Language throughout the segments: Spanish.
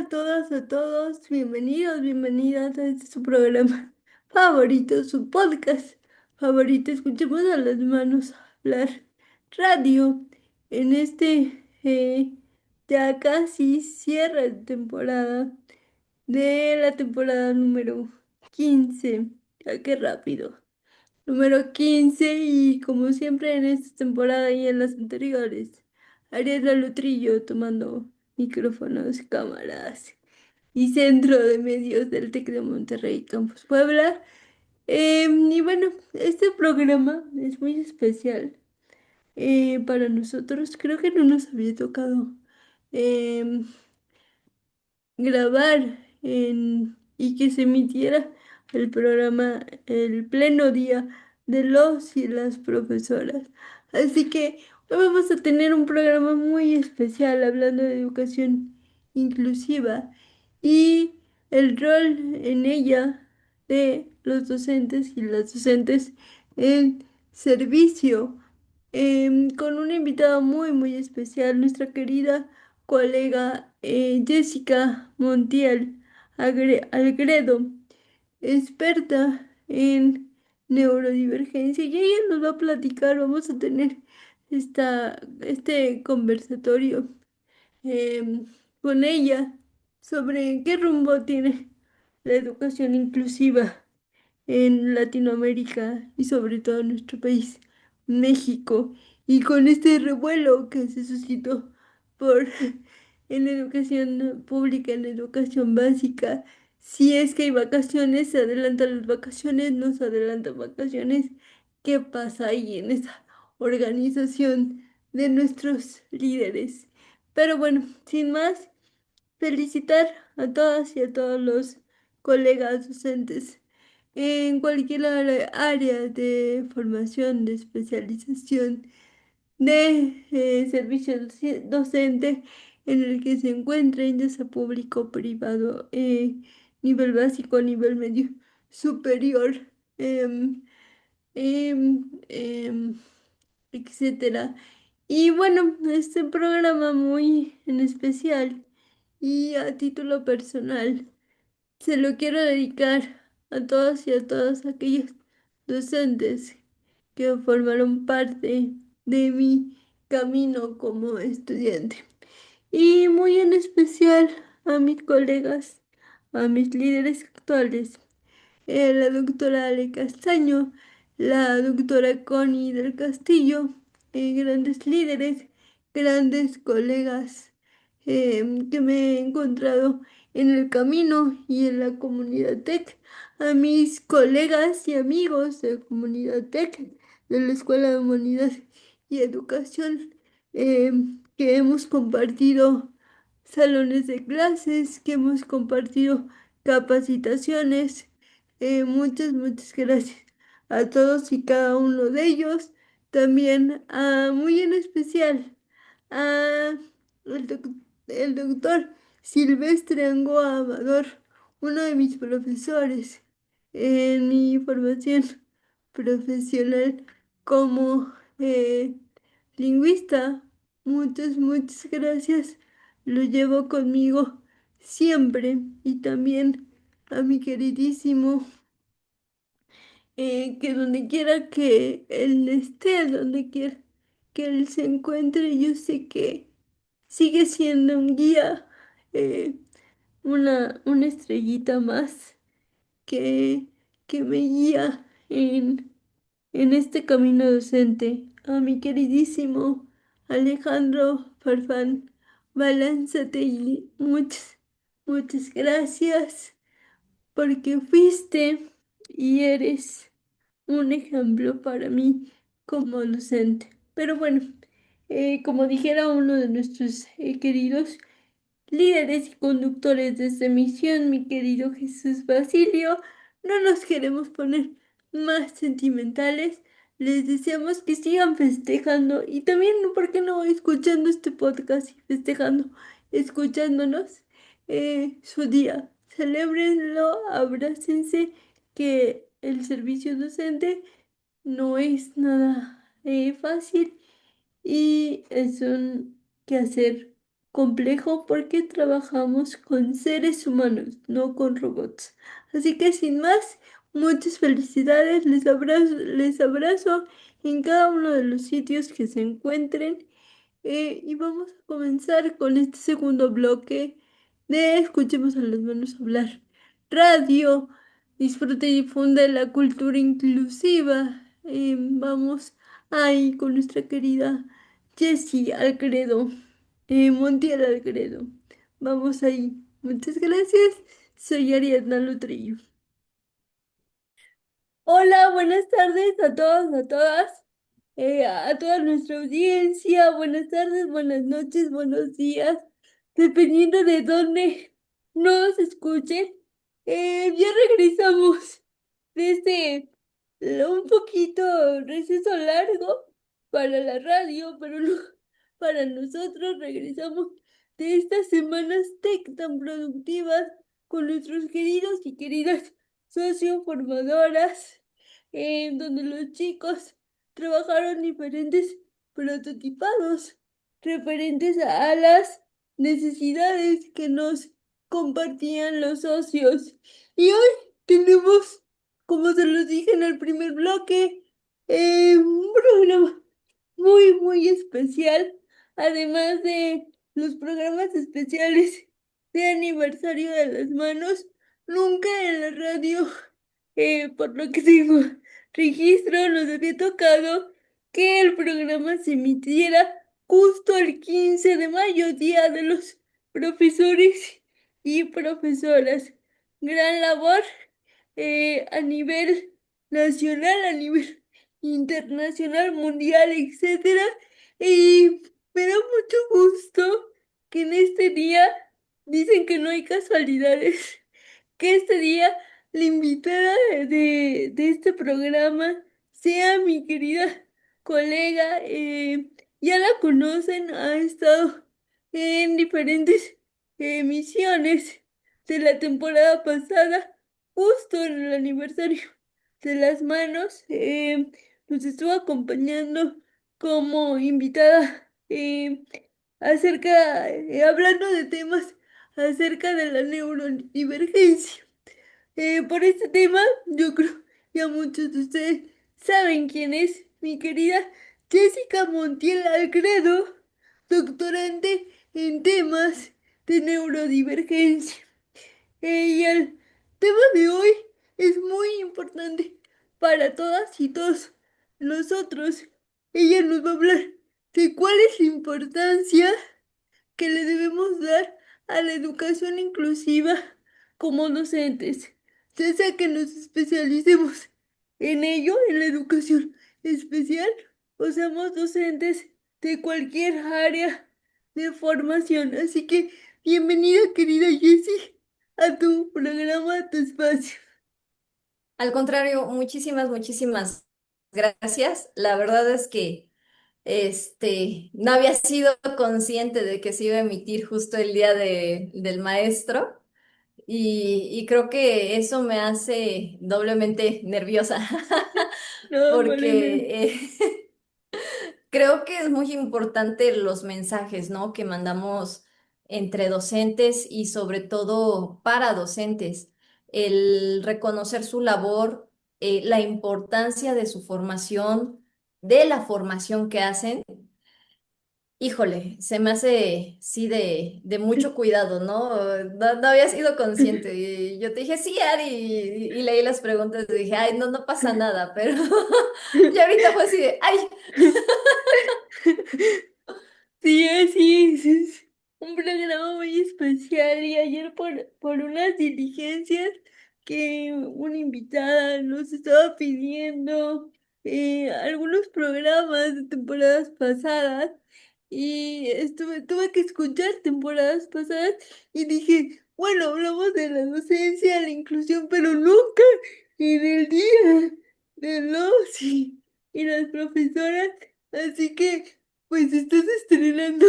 a todas, a todos, bienvenidos, bienvenidas a este su programa favorito, su podcast favorito. Escuchemos a las manos hablar radio en ya casi cierre de temporada de la temporada número 15. Ya qué rápido. Número 15 y como siempre en esta temporada y en las anteriores, Ariela Lutrillo tomando micrófonos, cámaras y Centro de Medios del TEC de Monterrey, Campus Puebla. Y bueno, este programa es muy especial para nosotros. Creo que no nos había tocado em, grabar y que se emitiera el programa el pleno día de los y las profesoras. Así que hoy vamos a tener un programa muy especial hablando de educación inclusiva y el rol en ella de los docentes y las docentes en servicio, con una invitada muy, muy especial, nuestra querida colega Jessica Montiel Algredo, experta en neurodivergencia, y ella nos va a platicar. Vamos a tener este conversatorio em, con ella sobre qué rumbo tiene la educación inclusiva en Latinoamérica y sobre todo en nuestro país, México, y con este revuelo que se suscitó por en la educación pública, en la educación básica. Si es que hay vacaciones, se adelantan las vacaciones, no se adelantan vacaciones. ¿Qué pasa ahí en esa organización de nuestros líderes? Pero bueno, sin más, felicitar a todas y a todos los colegas docentes en cualquier área de formación, de especialización, de servicio docente en el que se encuentren, ya sea público, privado, nivel básico, nivel medio, superior, em, em, etcétera. Y bueno, este programa muy en especial y a título personal se lo quiero dedicar a todos y a todas aquellos docentes que formaron parte de mi camino como estudiante. Y muy en especial a mis colegas, a mis líderes actuales, la doctora Ale Castaño, la doctora Connie del Castillo, grandes líderes, grandes colegas que me he encontrado en el camino y en la comunidad TEC, a mis colegas y amigos de comunidad TEC, de la Escuela de Humanidad y Educación, que hemos compartido salones de clases, que hemos compartido capacitaciones. Muchas, muchas gracias a todos y cada uno de ellos. También muy en especial a el doctor Silvestre Angoa Amador, uno de mis profesores en mi formación profesional como lingüista. Muchas, muchas gracias. Lo llevo conmigo siempre. Y también a mi queridísimo, que donde quiera que él esté, donde quiera que él se encuentre, yo sé que sigue siendo un guía, eh, una estrellita más que, que me guía en este camino docente. A mi queridísimo Alejandro Farfán Balánzate, muchas, muchas gracias porque fuiste y eres un ejemplo para mí como docente. Pero bueno, como dijera uno de nuestros queridos líderes y conductores de esta misión, mi querido Jesús Basilio, no nos queremos poner más sentimentales. Les deseamos que sigan festejando y también, ¿por qué no?, escuchando este podcast y festejando, escuchándonos su día. Celébrenlo, abrácense, que el servicio docente no es nada fácil y es un quehacer complejo porque trabajamos con seres humanos, no con robots. Así que sin más, muchas felicidades, les abrazo en cada uno de los sitios que se encuentren. Y vamos a comenzar con este segundo bloque de Escuchemos a las manos hablar. Radio, disfrute y difunde la cultura inclusiva. Vamos ahí con nuestra querida Jessie Alcredo, Montiel Alcredo. Vamos ahí. Muchas gracias. Soy Ariadna Lutrillo. Hola, buenas tardes a todos, a todas. A toda nuestra audiencia. Buenas tardes, buenas noches, buenos días, dependiendo de dónde nos escuchen. Ya regresamos desde un poquito receso largo para la radio, pero no para nosotros. Regresamos de estas semanas tech tan productivas con nuestros queridos y queridas socioformadoras, en donde los chicos trabajaron diferentes prototipados referentes a las necesidades que nos compartían los socios. Y hoy tenemos, como se los dije en el primer bloque, un programa muy especial, además de los programas especiales de aniversario de las manos. Nunca en la radio, por lo que tengo registro, nos había tocado que el programa se emitiera justo el 15 de mayo, Día de los Profesores y Profesoras. Gran labor a nivel nacional, a nivel internacional, mundial, etcétera. Y me da mucho gusto que en este día dicen que no hay casualidades, que este día la invitada de este programa sea mi querida colega. Ya la conocen, ha estado en diferentes emisiones de la temporada pasada, justo en el aniversario de las manos. Nos estuvo acompañando como invitada, hablando de temas acerca de la neurodivergencia. Por este tema, yo creo ya muchos de ustedes saben quién es mi querida Jessica Montiel Algredo, doctorante en temas de neurodivergencia. Y el tema de hoy es muy importante para todas y todos nosotros. Ella nos va a hablar de cuál es la importancia que le debemos dar a la educación inclusiva como docentes, ya sea que nos especialicemos en ello, en la educación especial, o seamos docentes de cualquier área de formación. Así que bienvenida, querida Jessie, a tu programa, a tu espacio. Al contrario, muchísimas gracias. La verdad es que no había sido consciente de que se iba a emitir justo el día del maestro y creo que eso me hace doblemente nerviosa No, vale, no. porque creo que es muy importante los mensajes, ¿no? Que mandamos entre docentes y sobre todo para docentes, el reconocer su labor, la importancia de su formación, de la formación que hacen. Híjole, se me hace, sí, de mucho cuidado, ¿no? No había sido consciente. Y yo te dije, sí, Ari, y leí las preguntas y dije, ay, no pasa nada, pero ya ahorita fue así de, ay. Sí, así es un programa muy especial y ayer por unas diligencias que una invitada nos estaba pidiendo, algunos programas de temporadas pasadas, y tuve que escuchar temporadas pasadas y dije, bueno, hablamos de la docencia, la inclusión, pero nunca en el día de los y las profesoras. Así que pues estás estrenando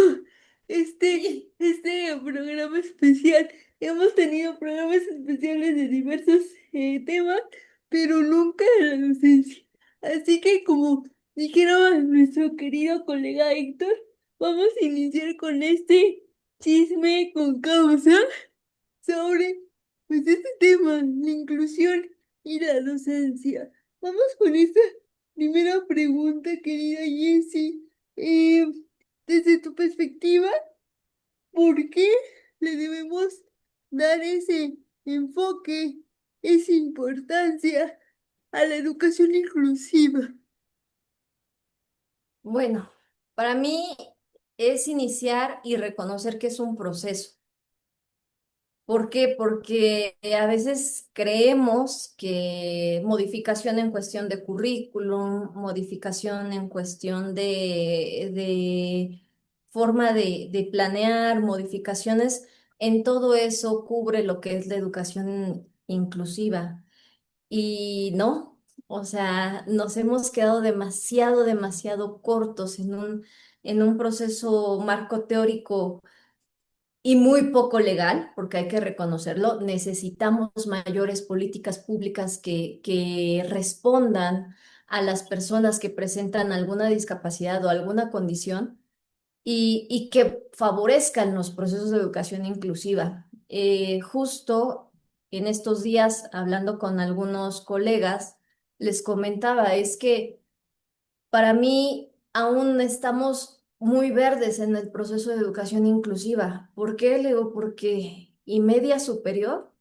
Sí. este programa especial. Hemos tenido programas especiales de diversos temas, pero nunca de la docencia. Así que como dijera nuestro querido colega Héctor, vamos a iniciar con este. chisme con causa sobre pues este tema, la inclusión y la docencia. Vamos con esta primera pregunta, querida Jessie. Eh, Desde tu perspectiva, ¿por qué le debemos dar ese enfoque, esa importancia a la educación inclusiva? Bueno, para mí es iniciar y reconocer que es un proceso. ¿Por qué? Porque a veces creemos que modificación en cuestión de currículum, modificación en cuestión de forma de planear, modificaciones, en todo eso cubre lo que es la educación inclusiva. Y no, o sea, nos hemos quedado demasiado cortos en un proceso marco teórico y muy poco legal, porque hay que reconocerlo. Necesitamos mayores políticas públicas que respondan a las personas que presentan alguna discapacidad o alguna condición y que favorezcan los procesos de educación inclusiva. Justo en estos días, hablando con algunos colegas, les comentaba, es que para mí, aún estamos muy verdes en el proceso de educación inclusiva. ¿Por qué? Le digo, porque y media superior.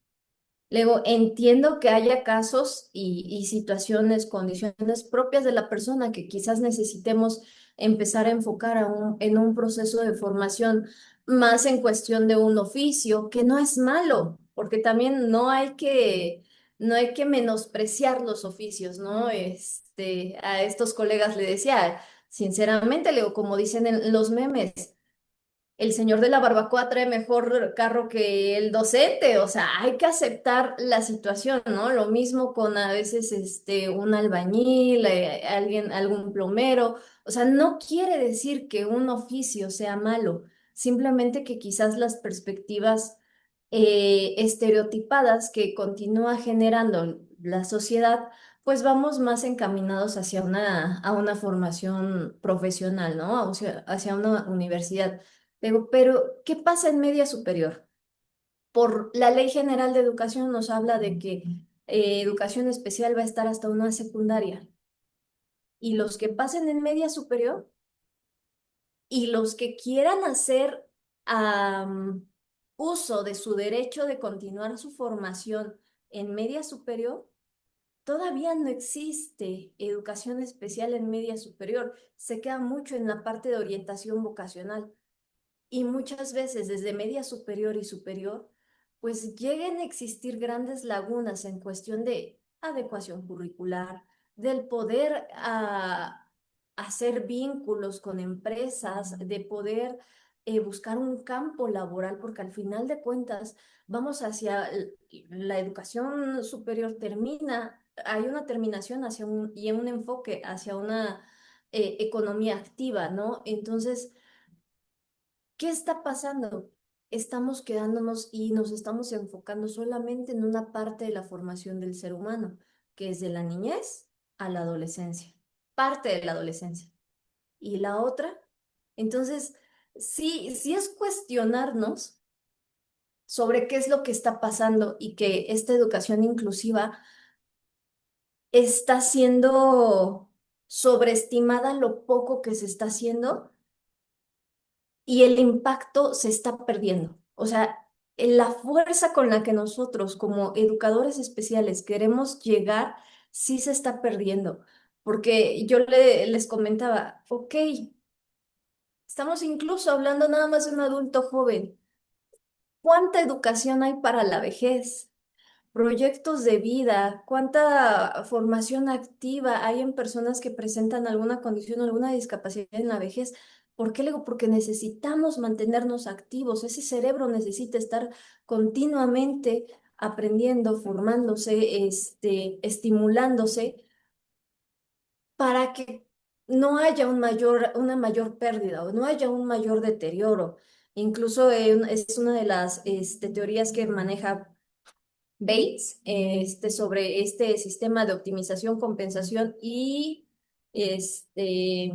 Luego, entiendo que haya casos y situaciones, condiciones propias de la persona que quizás necesitemos empezar a enfocar en un proceso de formación más en cuestión de un oficio, que no es malo, porque también no hay que menospreciar los oficios, ¿no? A estos colegas le decía, sinceramente, le digo, como dicen en los memes, el señor de la barbacoa trae mejor carro que el docente, o sea, hay que aceptar la situación, ¿no? Lo mismo con a veces un albañil, alguien, algún plomero, o sea, no quiere decir que un oficio sea malo, simplemente que quizás las perspectivas estereotipadas que continúa generando la sociedad, pues vamos más encaminados hacia a una formación profesional, ¿no? Hacia una universidad. Digo, pero, ¿qué pasa en media superior? Por la Ley General de Educación nos habla de que educación especial va a estar hasta una secundaria. Y los que pasen en media superior y los que quieran hacer uso de su derecho de continuar su formación en media superior, todavía no existe educación especial en media superior. Se queda mucho en la parte de orientación vocacional. Y muchas veces desde media superior y superior, pues lleguen a existir grandes lagunas en cuestión de adecuación curricular, del poder hacer vínculos con empresas, de poder buscar un campo laboral, porque al final de cuentas vamos hacia la educación superior termina, hay una terminación hacia y un enfoque hacia una economía activa, ¿no? Entonces, ¿qué está pasando? Estamos quedándonos y nos estamos enfocando solamente en una parte de la formación del ser humano, que es de la niñez a la adolescencia, parte de la adolescencia. Y la otra, entonces, sí es cuestionarnos sobre qué es lo que está pasando y que esta educación inclusiva está siendo sobreestimada lo poco que se está haciendo y el impacto se está perdiendo. O sea, la fuerza con la que nosotros como educadores especiales queremos llegar sí se está perdiendo. Porque yo les comentaba, ok, estamos incluso hablando nada más de un adulto joven. ¿Cuánta educación hay para la vejez? Proyectos de vida, cuánta formación activa hay en personas que presentan alguna condición, alguna discapacidad en la vejez. ¿Por qué le digo? Porque necesitamos mantenernos activos. Ese cerebro necesita estar continuamente aprendiendo, formándose, estimulándose para que no haya una mayor pérdida o no haya un mayor deterioro. Incluso es una de las teorías que maneja Bates, sobre este sistema de optimización, compensación y este,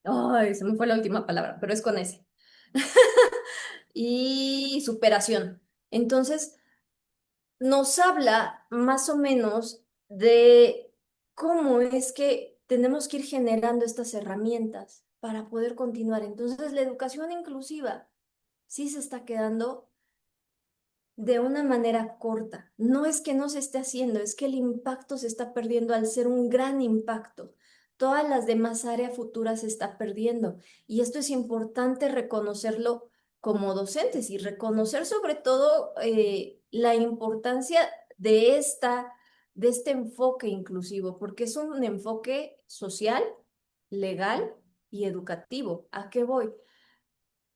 ay, se me fue la última palabra, pero es con ese. y superación. Entonces, nos habla más o menos de cómo es que tenemos que ir generando estas herramientas para poder continuar. Entonces, la educación inclusiva sí se está quedando de una manera corta. No es que no se esté haciendo, es que el impacto se está perdiendo al ser un gran impacto. Todas las demás áreas futuras se está perdiendo. Y esto es importante reconocerlo como docentes y reconocer sobre todo la importancia de de este enfoque inclusivo, porque es un enfoque social, legal y educativo. ¿A qué voy?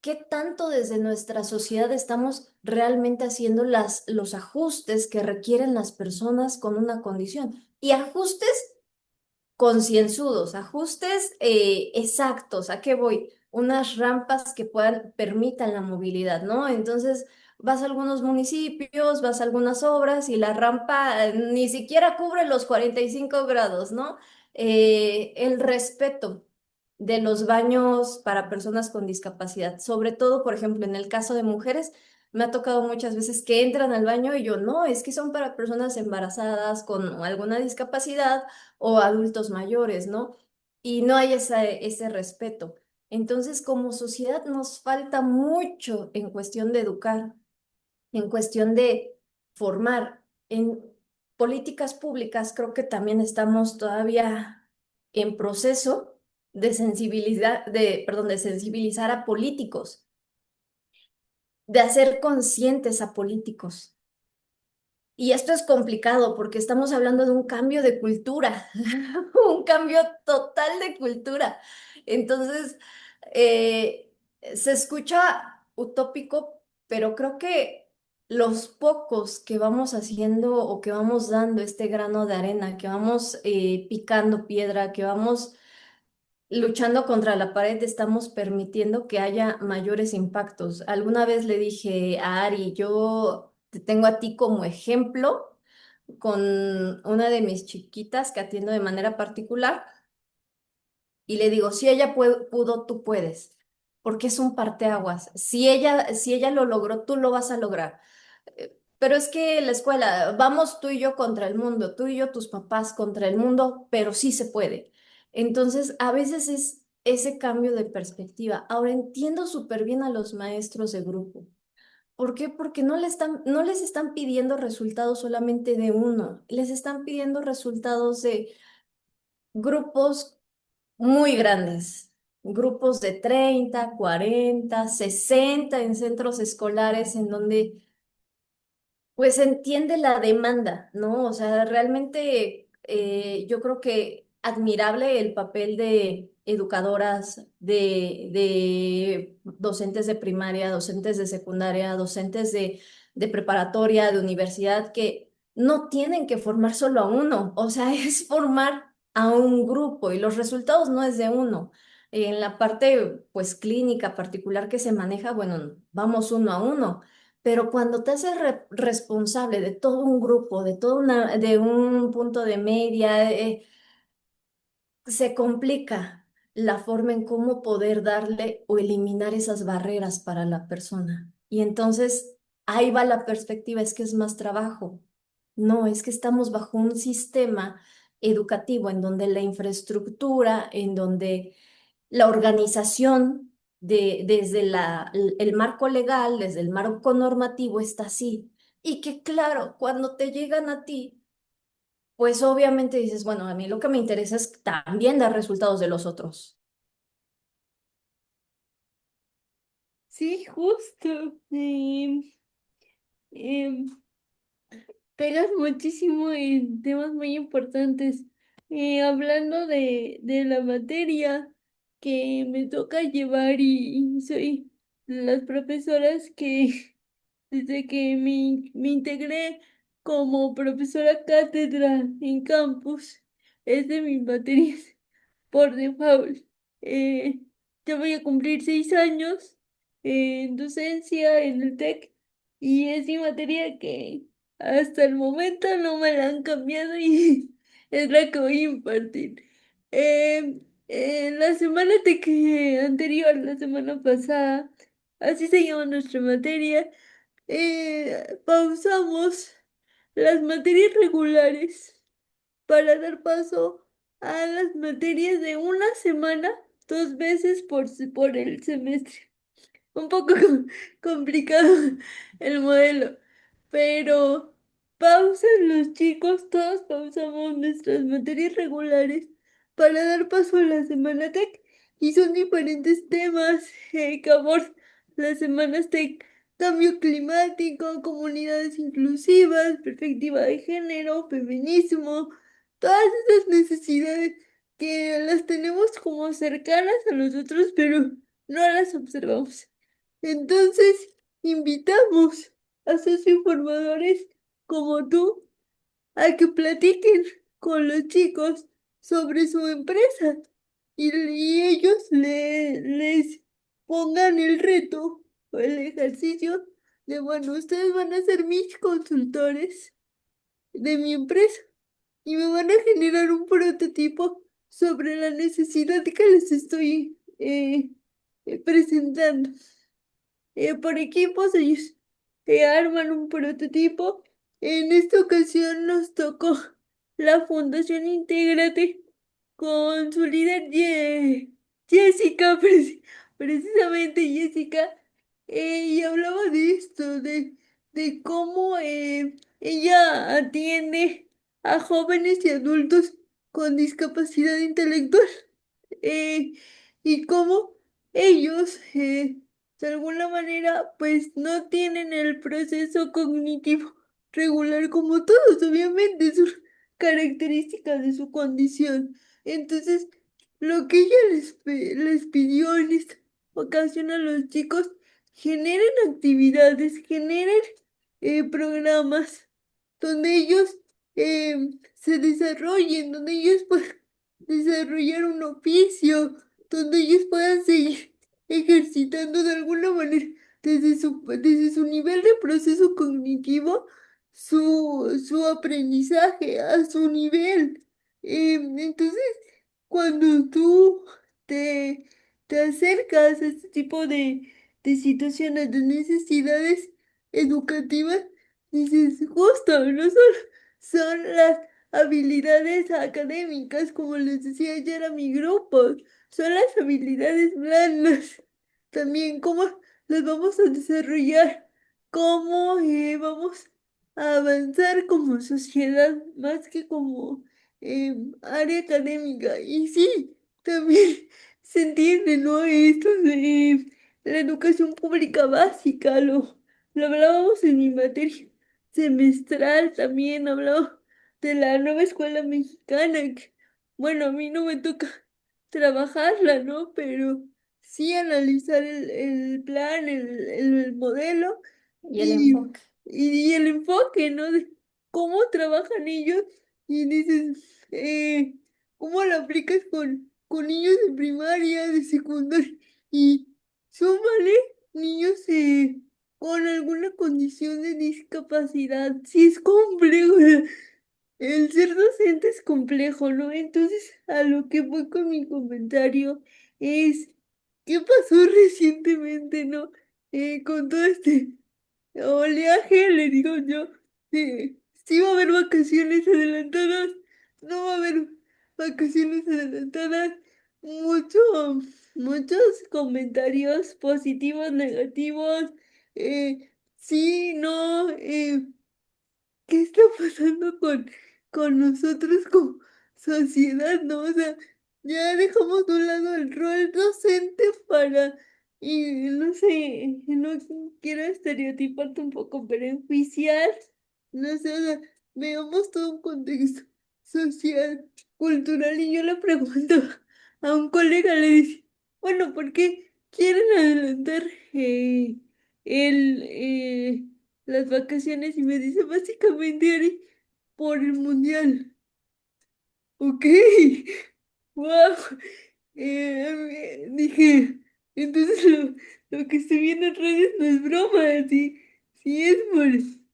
¿Qué tanto desde nuestra sociedad estamos realmente haciendo los ajustes que requieren las personas con una condición? Y ajustes concienzudos, ajustes exactos. ¿A qué voy? Unas rampas que permitan la movilidad, ¿no? Entonces, vas a algunos municipios, vas a algunas obras y la rampa ni siquiera cubre los 45 grados, ¿no? El respeto de los baños para personas con discapacidad, sobre todo, por ejemplo, en el caso de mujeres. Me ha tocado muchas veces que entran al baño y yo, no, es que son para personas embarazadas con alguna discapacidad o adultos mayores, ¿no? Y no hay ese respeto. Entonces, como sociedad nos falta mucho en cuestión de educar, en cuestión de formar. En políticas públicas creo que también estamos todavía en proceso de perdón, de sensibilizar a políticos, de hacer conscientes a políticos. Y esto es complicado porque estamos hablando de un cambio de cultura, un cambio total de cultura. Entonces, eh, se escucha utópico, pero creo que los pocos que vamos haciendo o que vamos dando este grano de arena, que vamos picando piedra, que vamos luchando contra la pared, estamos permitiendo que haya mayores impactos. Alguna vez le dije a Ari, yo te tengo a ti como ejemplo con una de mis chiquitas que atiendo de manera particular y le digo, si ella pudo, tú puedes, porque es un parteaguas. Si ella lo logró, tú lo vas a lograr. Pero es que la escuela, vamos tú y yo contra el mundo, tú y yo, tus papás contra el mundo, pero sí se puede. Entonces, a veces es ese cambio de perspectiva. Ahora entiendo súper bien a los maestros de grupo. ¿Por qué? Porque no les están pidiendo resultados solamente de uno, les están pidiendo resultados de grupos muy grandes, grupos de 30, 40, 60 en centros escolares en donde pues se entiende la demanda, ¿no? O sea, realmente yo creo que admirable el papel de educadoras, de docentes de primaria, docentes de secundaria, docentes de preparatoria, de universidad, que no tienen que formar solo a uno, o sea, es formar a un grupo y los resultados no es de uno. En la parte, pues, clínica particular que se maneja, bueno, vamos uno a uno. Pero cuando te haces responsable de todo un grupo, de un punto de media, se complica la forma en cómo poder darle o eliminar esas barreras para la persona. Y entonces ahí va la perspectiva, es que es más trabajo. No, es que estamos bajo un sistema educativo en donde la infraestructura, en donde la organización desde el marco legal, desde el marco normativo está así. Y que claro, cuando te llegan a ti, pues obviamente dices, bueno, a mí lo que me interesa es también dar resultados de los otros. Sí, justo. Em, Pegas muchísimo en temas muy importantes. Hablando de la materia que me toca llevar y soy de las profesoras que desde que me integré como profesora cátedra en campus, es de mis materias por default. Eh, ya voy a cumplir 6 años en docencia en el TEC y es mi materia que hasta el momento no me la han cambiado y es la que voy a impartir. En la semana anterior, la semana pasada, así se llama nuestra materia, pausamos las materias regulares para dar paso a las materias de una semana, 2 veces por el semestre. Un poco complicado el modelo, pero pausan los chicos, todos pausamos nuestras materias regulares para dar paso a la Semana Tech y son diferentes temas que abordan las Semanas Tech: cambio climático, comunidades inclusivas, perspectiva de género, feminismo, todas esas necesidades que las tenemos como cercanas a nosotros, pero no las observamos. Entonces, invitamos a socioinformadores como tú a que platiquen con los chicos sobre su empresa y ellos les pongan el reto o el ejercicio de, bueno, ustedes van a ser mis consultores de mi empresa y me van a generar un prototipo sobre la necesidad que les estoy presentando. Por equipos, ellos arman un prototipo. En esta ocasión nos tocó la Fundación Intégrate con su líder Jessica, precisamente Jessica, y hablaba de esto, de cómo ella atiende a jóvenes y adultos con discapacidad intelectual, eh, y cómo ellos, de alguna manera, pues no tienen el proceso cognitivo regular como todos, obviamente, sus características de su condición. Entonces, lo que ella les pidió en esta ocasión a los chicos: generen actividades, generen programas donde ellos se desarrollen, donde ellos puedan desarrollar un oficio, donde ellos puedan seguir ejercitando de alguna manera desde su nivel de proceso cognitivo su aprendizaje a su nivel. Entonces, cuando tú te, te acercas a este tipo de situaciones, de necesidades educativas, dices, justo, no solo son las habilidades académicas, como les decía ayer a mi grupo, son las habilidades blandas. También cómo las vamos a desarrollar, cómo vamos a avanzar como sociedad más que como área académica. Y sí, también se entiende, ¿no? Esto de la educación pública básica, lo hablábamos en mi materia semestral, también hablaba de la nueva escuela mexicana, que, bueno, a mí no me toca trabajarla, ¿no? Pero sí analizar el plan, el modelo Y el y, enfoque. y el enfoque, ¿no? De cómo trabajan ellos y dices, ¿cómo lo aplicas con niños de primaria, de secundaria? Y súmale niños con alguna condición de discapacidad. Sí, es complejo. El ser docente es complejo, ¿no? Entonces, a lo que voy con mi comentario es, ¿qué pasó recientemente, no? Con todo este oleaje, le digo yo, sí va a haber vacaciones adelantadas, no va a haber vacaciones adelantadas, mucho, muchos comentarios positivos, negativos, sí, no, ¿qué está pasando con nosotros como sociedad, no? O sea, ya dejamos de un lado el rol docente para, y no sé, no quiero estereotiparte un poco, pero enjuiciar, no sé, o sea, veamos todo un contexto social, cultural, y yo le pregunto a un colega, le dice, bueno, ¿por qué quieren adelantar el, las vacaciones? Y me dice, básicamente, Ari, por el mundial. Ok, wow. Dije, entonces lo que estoy viendo en redes no es broma, sí, sí es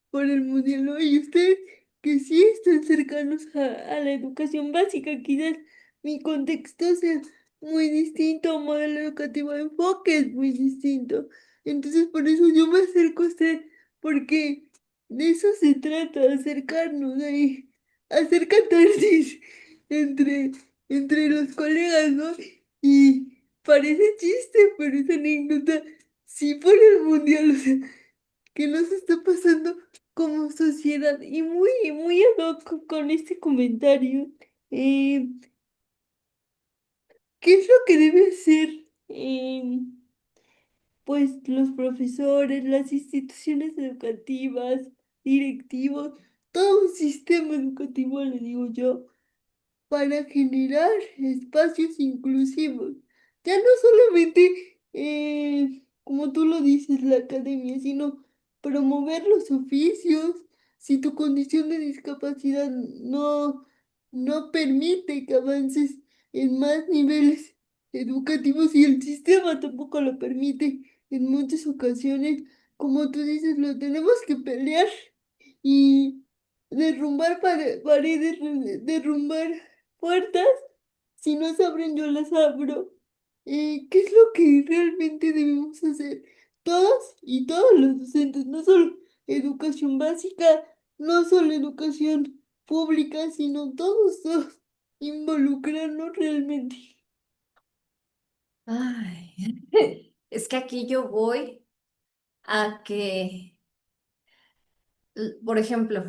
por el mundial, ¿no? Y ustedes que sí están cercanos a la educación básica, quizás mi contexto sea muy distinto, modelo educativo de enfoque es muy distinto. Entonces por eso yo me acerco a usted, porque de eso se trata, acercarnos ahí, hacer catarsis entre, entre los colegas, ¿no? Y parece chiste, pero esa anécdota sí por el mundial, o sea, ¿qué nos está pasando como sociedad? Y muy ad hoc con este comentario. eh, ¿Qué es lo que debe hacer? Pues los profesores, las instituciones educativas, directivos, todo un sistema educativo, le digo yo, para generar espacios inclusivos. Ya no solamente, como tú lo dices, la academia, sino promover los oficios. Si tu condición de discapacidad no permite que avances en más niveles educativos y el sistema tampoco lo permite en muchas ocasiones, como tú dices, lo tenemos que pelear y derrumbar paredes, derrumbar puertas. Si no se abren, yo las abro. ¿Qué es lo que realmente debemos hacer? Todos y todos los docentes, no solo educación básica, no solo educación pública, sino todos, involucrarnos realmente. Ay, es que aquí yo voy a que, por ejemplo,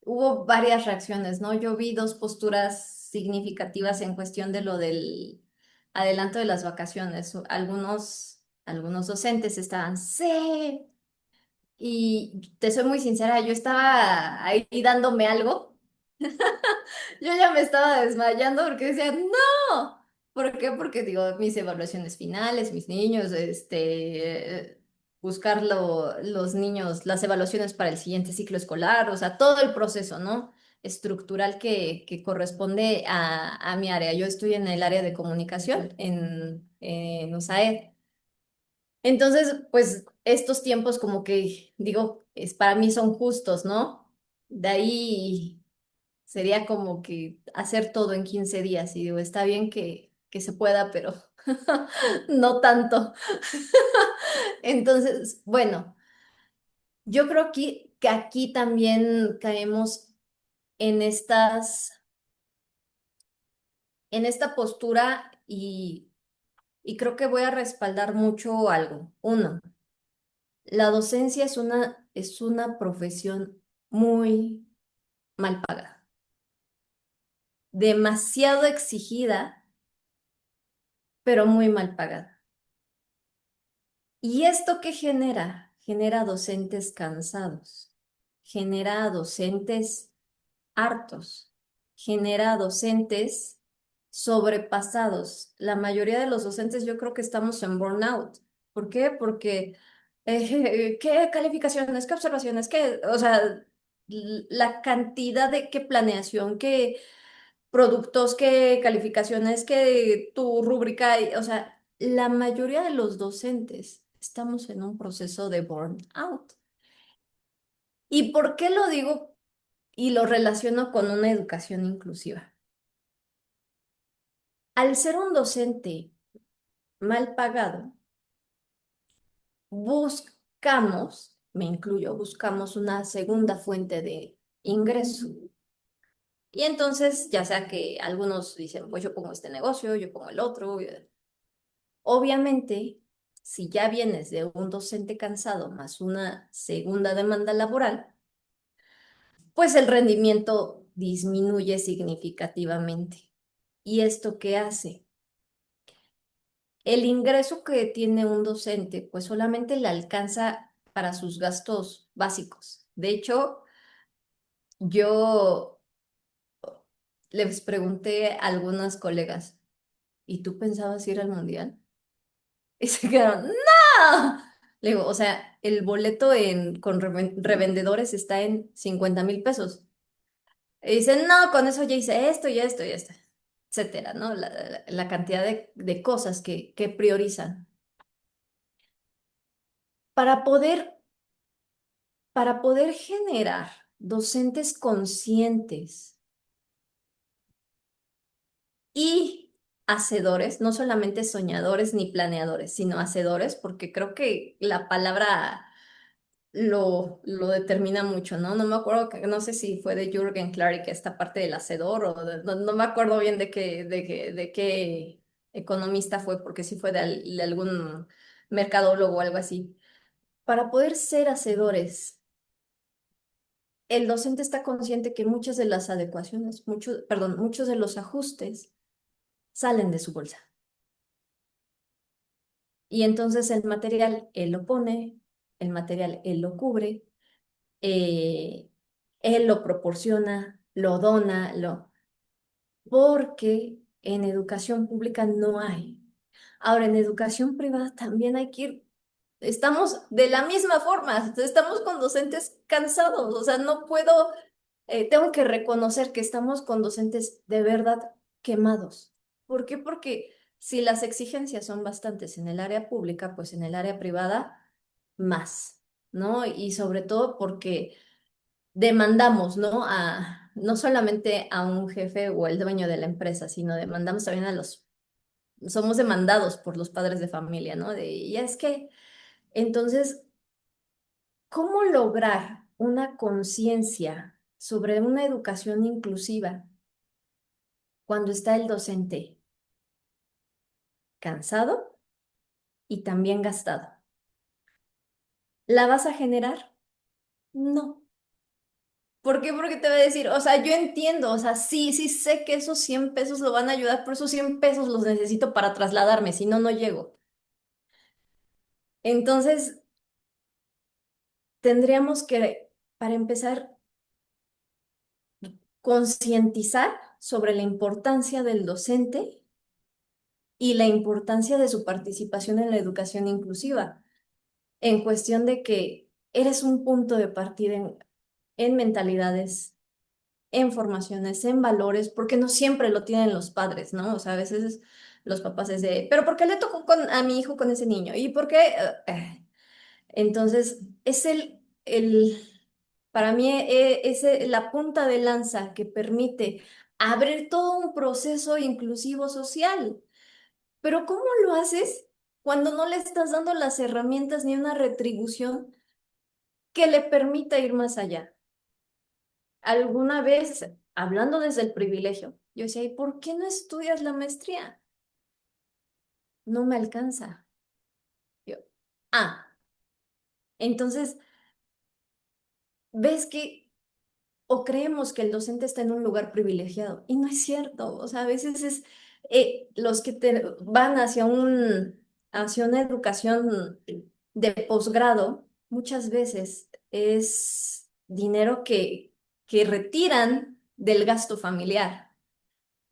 hubo varias reacciones, ¿no? Yo vi dos posturas significativas en cuestión de lo del adelanto de las vacaciones. Algunos docentes estaban, sí, y te soy muy sincera, yo estaba ahí dándome algo. Yo ya me estaba desmayando porque decía, no. ¿Por qué? Porque digo, mis evaluaciones finales, mis niños, buscar los niños, las evaluaciones para el siguiente ciclo escolar, o sea, todo el proceso, ¿no? Estructural que corresponde a mi área. Yo estoy en el área de comunicación en USAED. Entonces, pues estos tiempos como que, digo, para mí son justos, ¿no? De ahí sería como que hacer todo en 15 días y digo, está bien que se pueda, pero no tanto. Entonces, bueno, yo creo que aquí también caemos en en esta postura y creo que voy a respaldar mucho algo. Uno, la docencia es una profesión muy mal pagada, demasiado exigida, pero muy mal pagada. ¿Y esto qué genera? Genera docentes cansados, genera docentes hartos, genera docentes sobrepasados. La mayoría de los docentes yo creo que estamos en burnout. ¿Por qué? Porque ¿qué calificaciones, qué observaciones, qué, o sea, la cantidad de qué planeación, qué productos, qué calificaciones, qué tu rúbrica, o sea, la mayoría de los docentes estamos en un proceso de burnout. ¿Y por qué lo digo y lo relaciono con una educación inclusiva? Al ser un docente mal pagado, buscamos, me incluyo, buscamos una segunda fuente de ingreso. Y entonces, ya sea que algunos dicen, pues yo pongo este negocio, yo pongo el otro. Obviamente, si ya vienes de un docente cansado más una segunda demanda laboral, pues el rendimiento disminuye significativamente. ¿Y esto qué hace? El ingreso que tiene un docente, pues solamente le alcanza para sus gastos básicos. De hecho, yo les pregunté a algunas colegas, ¿y tú pensabas ir al mundial? Y se quedaron, ¡no! Le digo, o sea, el boleto con revendedores está en 50,000 pesos. Y dicen, no, con eso ya hice esto y esto y esto, etcétera, ¿no? La cantidad de cosas que priorizan. Para poder, para poder generar docentes conscientes y hacedores, no solamente soñadores ni planeadores, sino hacedores, porque creo que la palabra lo determina mucho, ¿no? No me acuerdo, no sé si fue de Jürgen Klarik esta parte del hacedor o no me acuerdo bien de qué economista fue, porque sí fue de algún mercadólogo o algo así. Para poder ser hacedores, el docente está consciente que muchas de las adecuaciones, perdón, muchos de los ajustes salen de su bolsa. Y entonces el material él lo pone, el material él lo cubre, eh, él lo proporciona, lo dona, porque en educación pública no hay. Ahora, en educación privada también hay que ir, estamos de la misma forma, estamos con docentes cansados, o sea, no puedo, tengo que reconocer que estamos con docentes de verdad quemados. ¿Por qué? Porque si las exigencias son bastantes en el área pública, pues en el área privada más, ¿no? Y sobre todo porque demandamos, ¿no? No solamente a un jefe o el dueño de la empresa, sino demandamos también somos demandados por los padres de familia, ¿no? Y es que, entonces, ¿cómo lograr una conciencia sobre una educación inclusiva cuando está el docente cansado y también gastado? ¿La vas a generar? No. ¿Por qué? Porque te voy a decir, o sea, yo entiendo, o sea, sí, sí sé que esos 100 pesos lo van a ayudar, pero esos 100 pesos los necesito para trasladarme, si no, no llego. Entonces, tendríamos que, para empezar, concientizar sobre la importancia del docente y la importancia de su participación en la educación inclusiva, en cuestión de que eres un punto de partida en mentalidades, en formaciones, en valores, porque no siempre lo tienen los padres, ¿no? O sea, a veces los papás es de, pero ¿por qué le tocó a mi hijo con ese niño? ¿Y por qué? Entonces, es para mí, la punta de lanza que permite abrir todo un proceso inclusivo social. Pero ¿cómo lo haces cuando no le estás dando las herramientas ni una retribución que le permita ir más allá? Alguna vez, hablando desde el privilegio, yo decía, ¿y por qué no estudias la maestría? No me alcanza. Yo, ah, entonces, ves que o creemos que el docente está en un lugar privilegiado y no es cierto. O sea, a veces es los que van hacia una educación de posgrado, muchas veces es dinero que retiran del gasto familiar,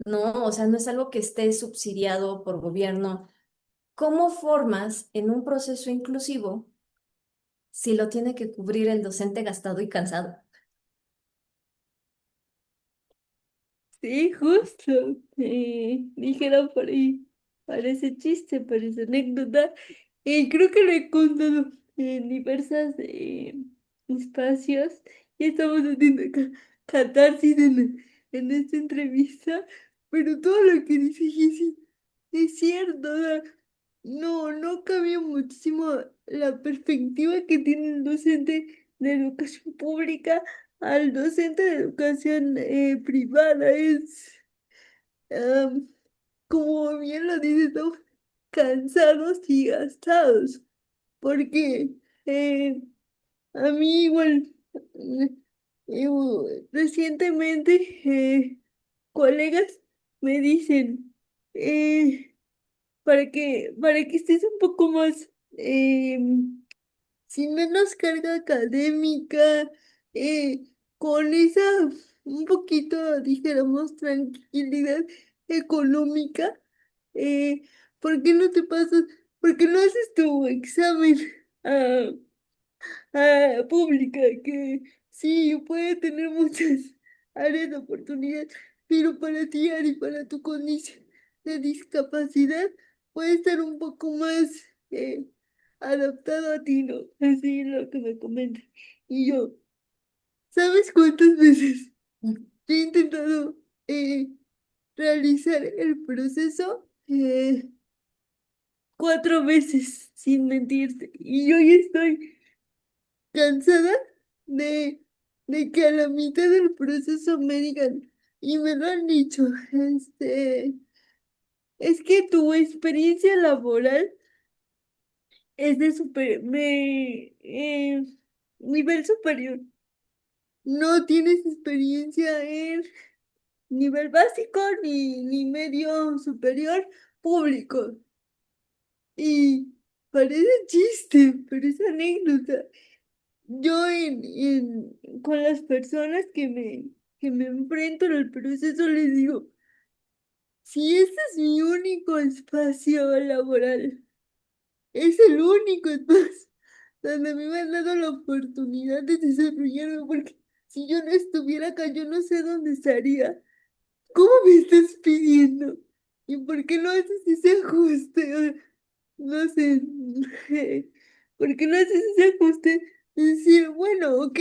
¿no? O sea, no es algo que esté subsidiado por gobierno. ¿Cómo formas en un proceso inclusivo si lo tiene que cubrir el docente gastado y cansado? Sí, justo. Dijera por ahí, parece chiste, parece anécdota. Creo que lo he contado en diversos espacios y estamos haciendo catarsis en esta entrevista, pero todo lo que dice Jessie es cierto. O sea, no cambia muchísimo la perspectiva que tiene el docente de educación pública al docente de educación privada. Am, Como bien lo dices, estamos cansados y gastados, porque a mí igual, eh, recientemente, colegas me dicen, para que estés un poco más, sin menos carga académica, eh, con esa un poquito, dijéramos, tranquilidad económica, eh, ¿por qué no te pasas? ¿Por qué no haces tu examen ah, pública? Que sí, puede tener muchas áreas de oportunidad, pero para ti, Ari, para tu condición de discapacidad, puede estar un poco más eh, adaptado a ti, ¿no? Así es lo que me comentan. Y yo, ¿sabes cuántas veces he intentado realizar el proceso? eh, 4 veces, sin mentirte. Y yo ya estoy cansada de, de que a la mitad del proceso me digan, y me lo han dicho, es que tu experiencia laboral es de nivel superior. No tienes experiencia en nivel básico ni medio superior público. Y parece chiste, pero es anécdota. Yo con las personas que me enfrento en el proceso les digo, si este es mi único espacio laboral, es el único espacio donde me han dado la oportunidad de desarrollarme, porque si yo no estuviera acá, yo no sé dónde estaría. ¿Cómo me estás pidiendo? ¿Y por qué no haces ese ajuste? No sé, ¿por qué no haces ese ajuste? Decir, bueno, ok,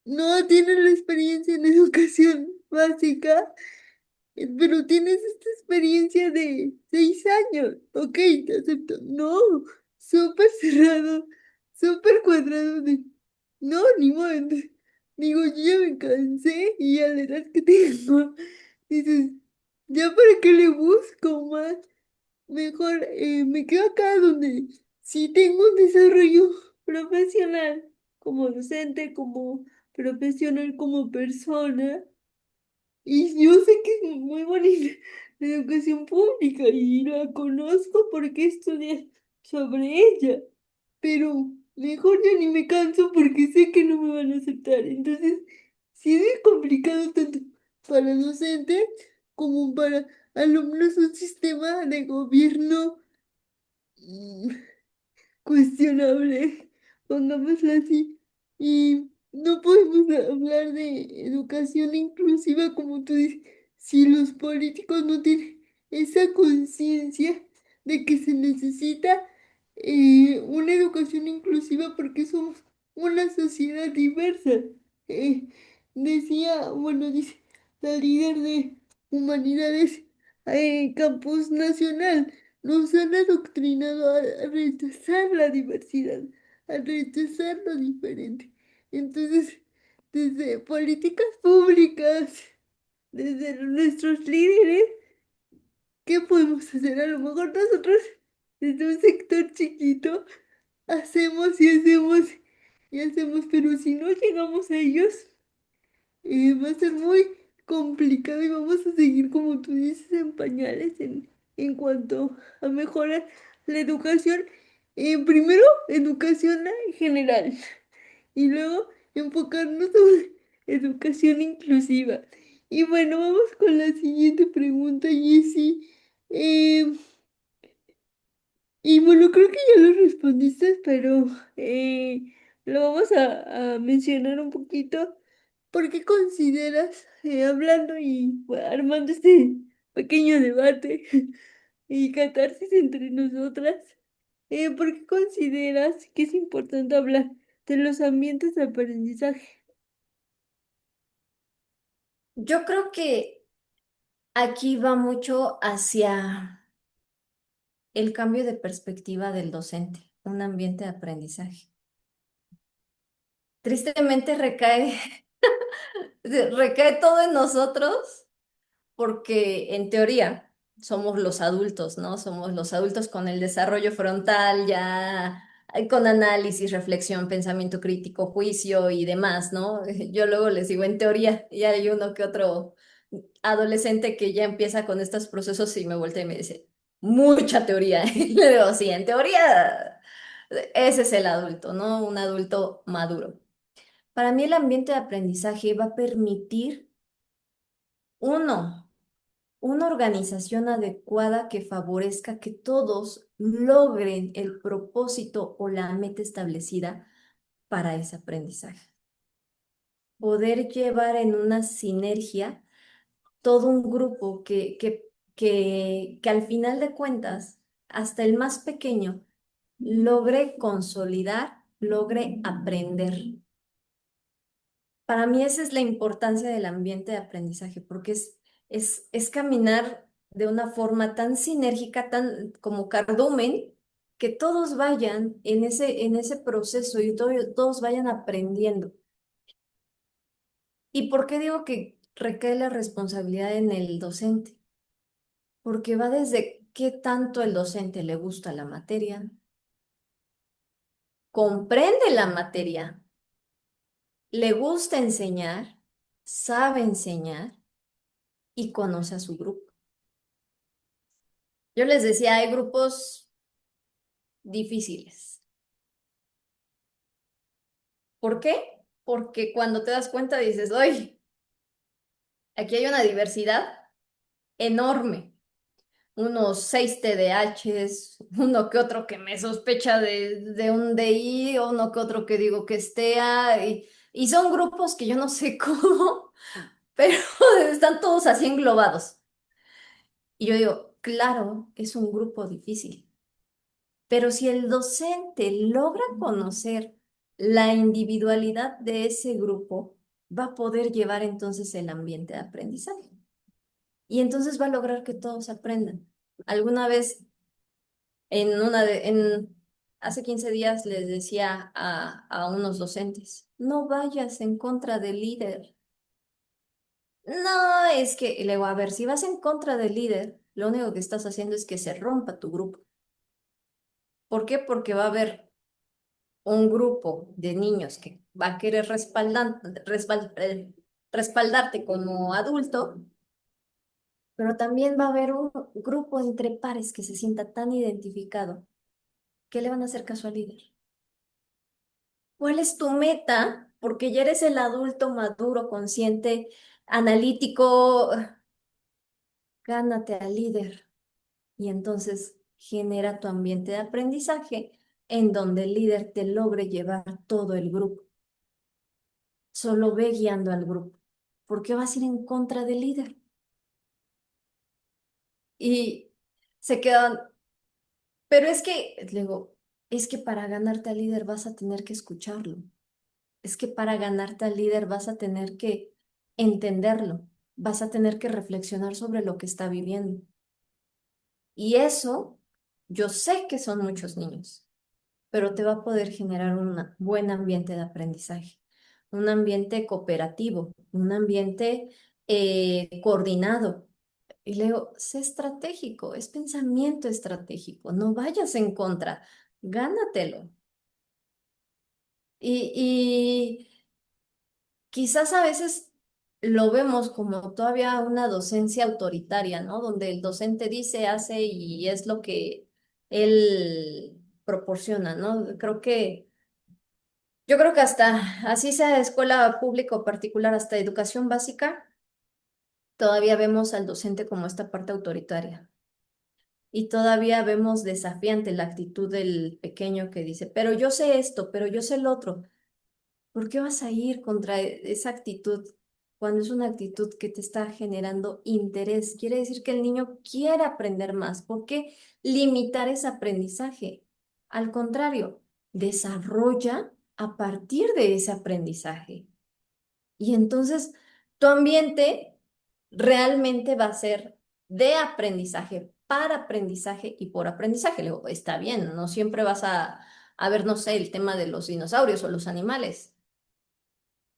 no tienes la experiencia en educación básica, pero tienes esta experiencia de 6 años. Ok, te acepto. No, súper cerrado, súper cuadrado de... No, ni modo. Digo, yo ya me cansé y a la edad que tengo, dices, ¿ya para qué le busco más? Mejor me quedo acá donde sí tengo un desarrollo profesional como docente, como profesional, como persona. Y yo sé que es muy bonita la educación pública y la conozco porque estudié sobre ella, pero mejor ya ni me canso porque sé que no me van a aceptar. Entonces, sí es complicado tanto para docentes como para alumnos un sistema de gobierno mm, cuestionable, pongámoslo así. Y no podemos hablar de educación inclusiva como tú dices, si los políticos no tienen esa conciencia de que se necesita una educación inclusiva porque somos una sociedad diversa. Eh, bueno, dice la líder de Humanidades Campus Nacional. Nos han adoctrinado a rechazar la diversidad, a rechazar lo diferente. Entonces, desde políticas públicas, desde nuestros líderes, ¿qué podemos hacer? A lo mejor nosotros, desde un sector chiquito, hacemos y hacemos y hacemos, pero si no llegamos a ellos, va a ser muy complicado y vamos a seguir, como tú dices, en pañales en cuanto a mejorar la educación. Primero, educación general y luego enfocarnos en educación inclusiva. Y bueno, vamos con la siguiente pregunta, Jessie. Eh, y bueno, creo que ya lo respondiste, pero lo vamos a mencionar un poquito. ¿Por qué consideras, hablando y bueno, armando este pequeño debate y catarsis entre nosotras, por qué consideras que es importante hablar de los ambientes de aprendizaje? Yo creo que aquí va mucho hacia el cambio de perspectiva del docente, un ambiente de aprendizaje. Tristemente recae todo en nosotros porque en teoría somos los adultos, ¿no? Somos los adultos con el desarrollo frontal ya con análisis, reflexión, pensamiento crítico, juicio y demás, ¿no? Yo luego les digo en teoría y hay uno que otro adolescente que ya empieza con estos procesos y me voltea y me dice, mucha teoría. Y le digo, sí, en teoría ese es el adulto, ¿no? Un adulto maduro. Para mí el ambiente de aprendizaje va a permitir, uno, una organización adecuada que favorezca que todos logren el propósito o la meta establecida para ese aprendizaje. Poder llevar en una sinergia todo un grupo que al final de cuentas, hasta el más pequeño, logre consolidar, logre aprender. Para mí esa es la importancia del ambiente de aprendizaje, porque es caminar de una forma tan sinérgica, tan como cardumen, que todos vayan en ese proceso y todos vayan aprendiendo. ¿Y por qué digo que recae la responsabilidad en el docente? Porque va desde qué tanto el docente le gusta la materia, comprende la materia, le gusta enseñar, sabe enseñar y conoce a su grupo. Yo les decía, hay grupos difíciles. ¿Por qué? Porque cuando te das cuenta dices, oye, aquí hay una diversidad enorme. Unos 6 TDAHs, uno que otro que me sospecha de un DI, uno que otro que digo que es TEA, y son grupos que yo no sé cómo, pero están todos así englobados. Y yo digo, claro, es un grupo difícil, pero si el docente logra conocer la individualidad de ese grupo, va a poder llevar entonces el ambiente de aprendizaje. Y entonces va a lograr que todos aprendan. Alguna vez hace 15 días les decía a unos docentes, no vayas en contra del líder. No, es que, y le digo, a ver, si vas en contra del líder, lo único que estás haciendo es que se rompa tu grupo. ¿Por qué? Porque va a haber un grupo de niños que va a querer respaldarte como adulto, pero también va a haber un grupo entre pares que se sienta tan identificado que le van a hacer caso al líder. ¿Cuál es tu meta? Porque ya eres el adulto maduro, consciente, analítico. Gánate al líder y entonces genera tu ambiente de aprendizaje en donde el líder te logre llevar todo el grupo. Solo ve guiando al grupo. ¿Por qué vas a ir en contra del líder? Y se quedan, pero es que, le digo, es que para ganarte al líder vas a tener que escucharlo. Es que para ganarte al líder vas a tener que entenderlo, vas a tener que reflexionar sobre lo que está viviendo. Y eso, yo sé que son muchos niños, pero te va a poder generar un buen ambiente de aprendizaje, un ambiente cooperativo, un ambiente coordinado. Y le digo, sé estratégico, es pensamiento estratégico, no vayas en contra, gánatelo. Y quizás a veces lo vemos como todavía una docencia autoritaria, ¿no? Donde el docente dice, hace y es lo que él proporciona, ¿no? Yo creo que hasta, así sea escuela pública o particular, hasta educación básica, todavía vemos al docente como esta parte autoritaria. Y todavía vemos desafiante la actitud del pequeño que dice, pero yo sé esto, pero yo sé el otro. ¿Por qué vas a ir contra esa actitud cuando es una actitud que te está generando interés? Quiere decir que el niño quiere aprender más. ¿Por qué limitar ese aprendizaje? Al contrario, desarrolla a partir de ese aprendizaje. Y entonces tu ambiente realmente va a ser de aprendizaje, para aprendizaje y por aprendizaje. Le digo, está bien, no siempre vas a ver, no sé, el tema de los dinosaurios o los animales,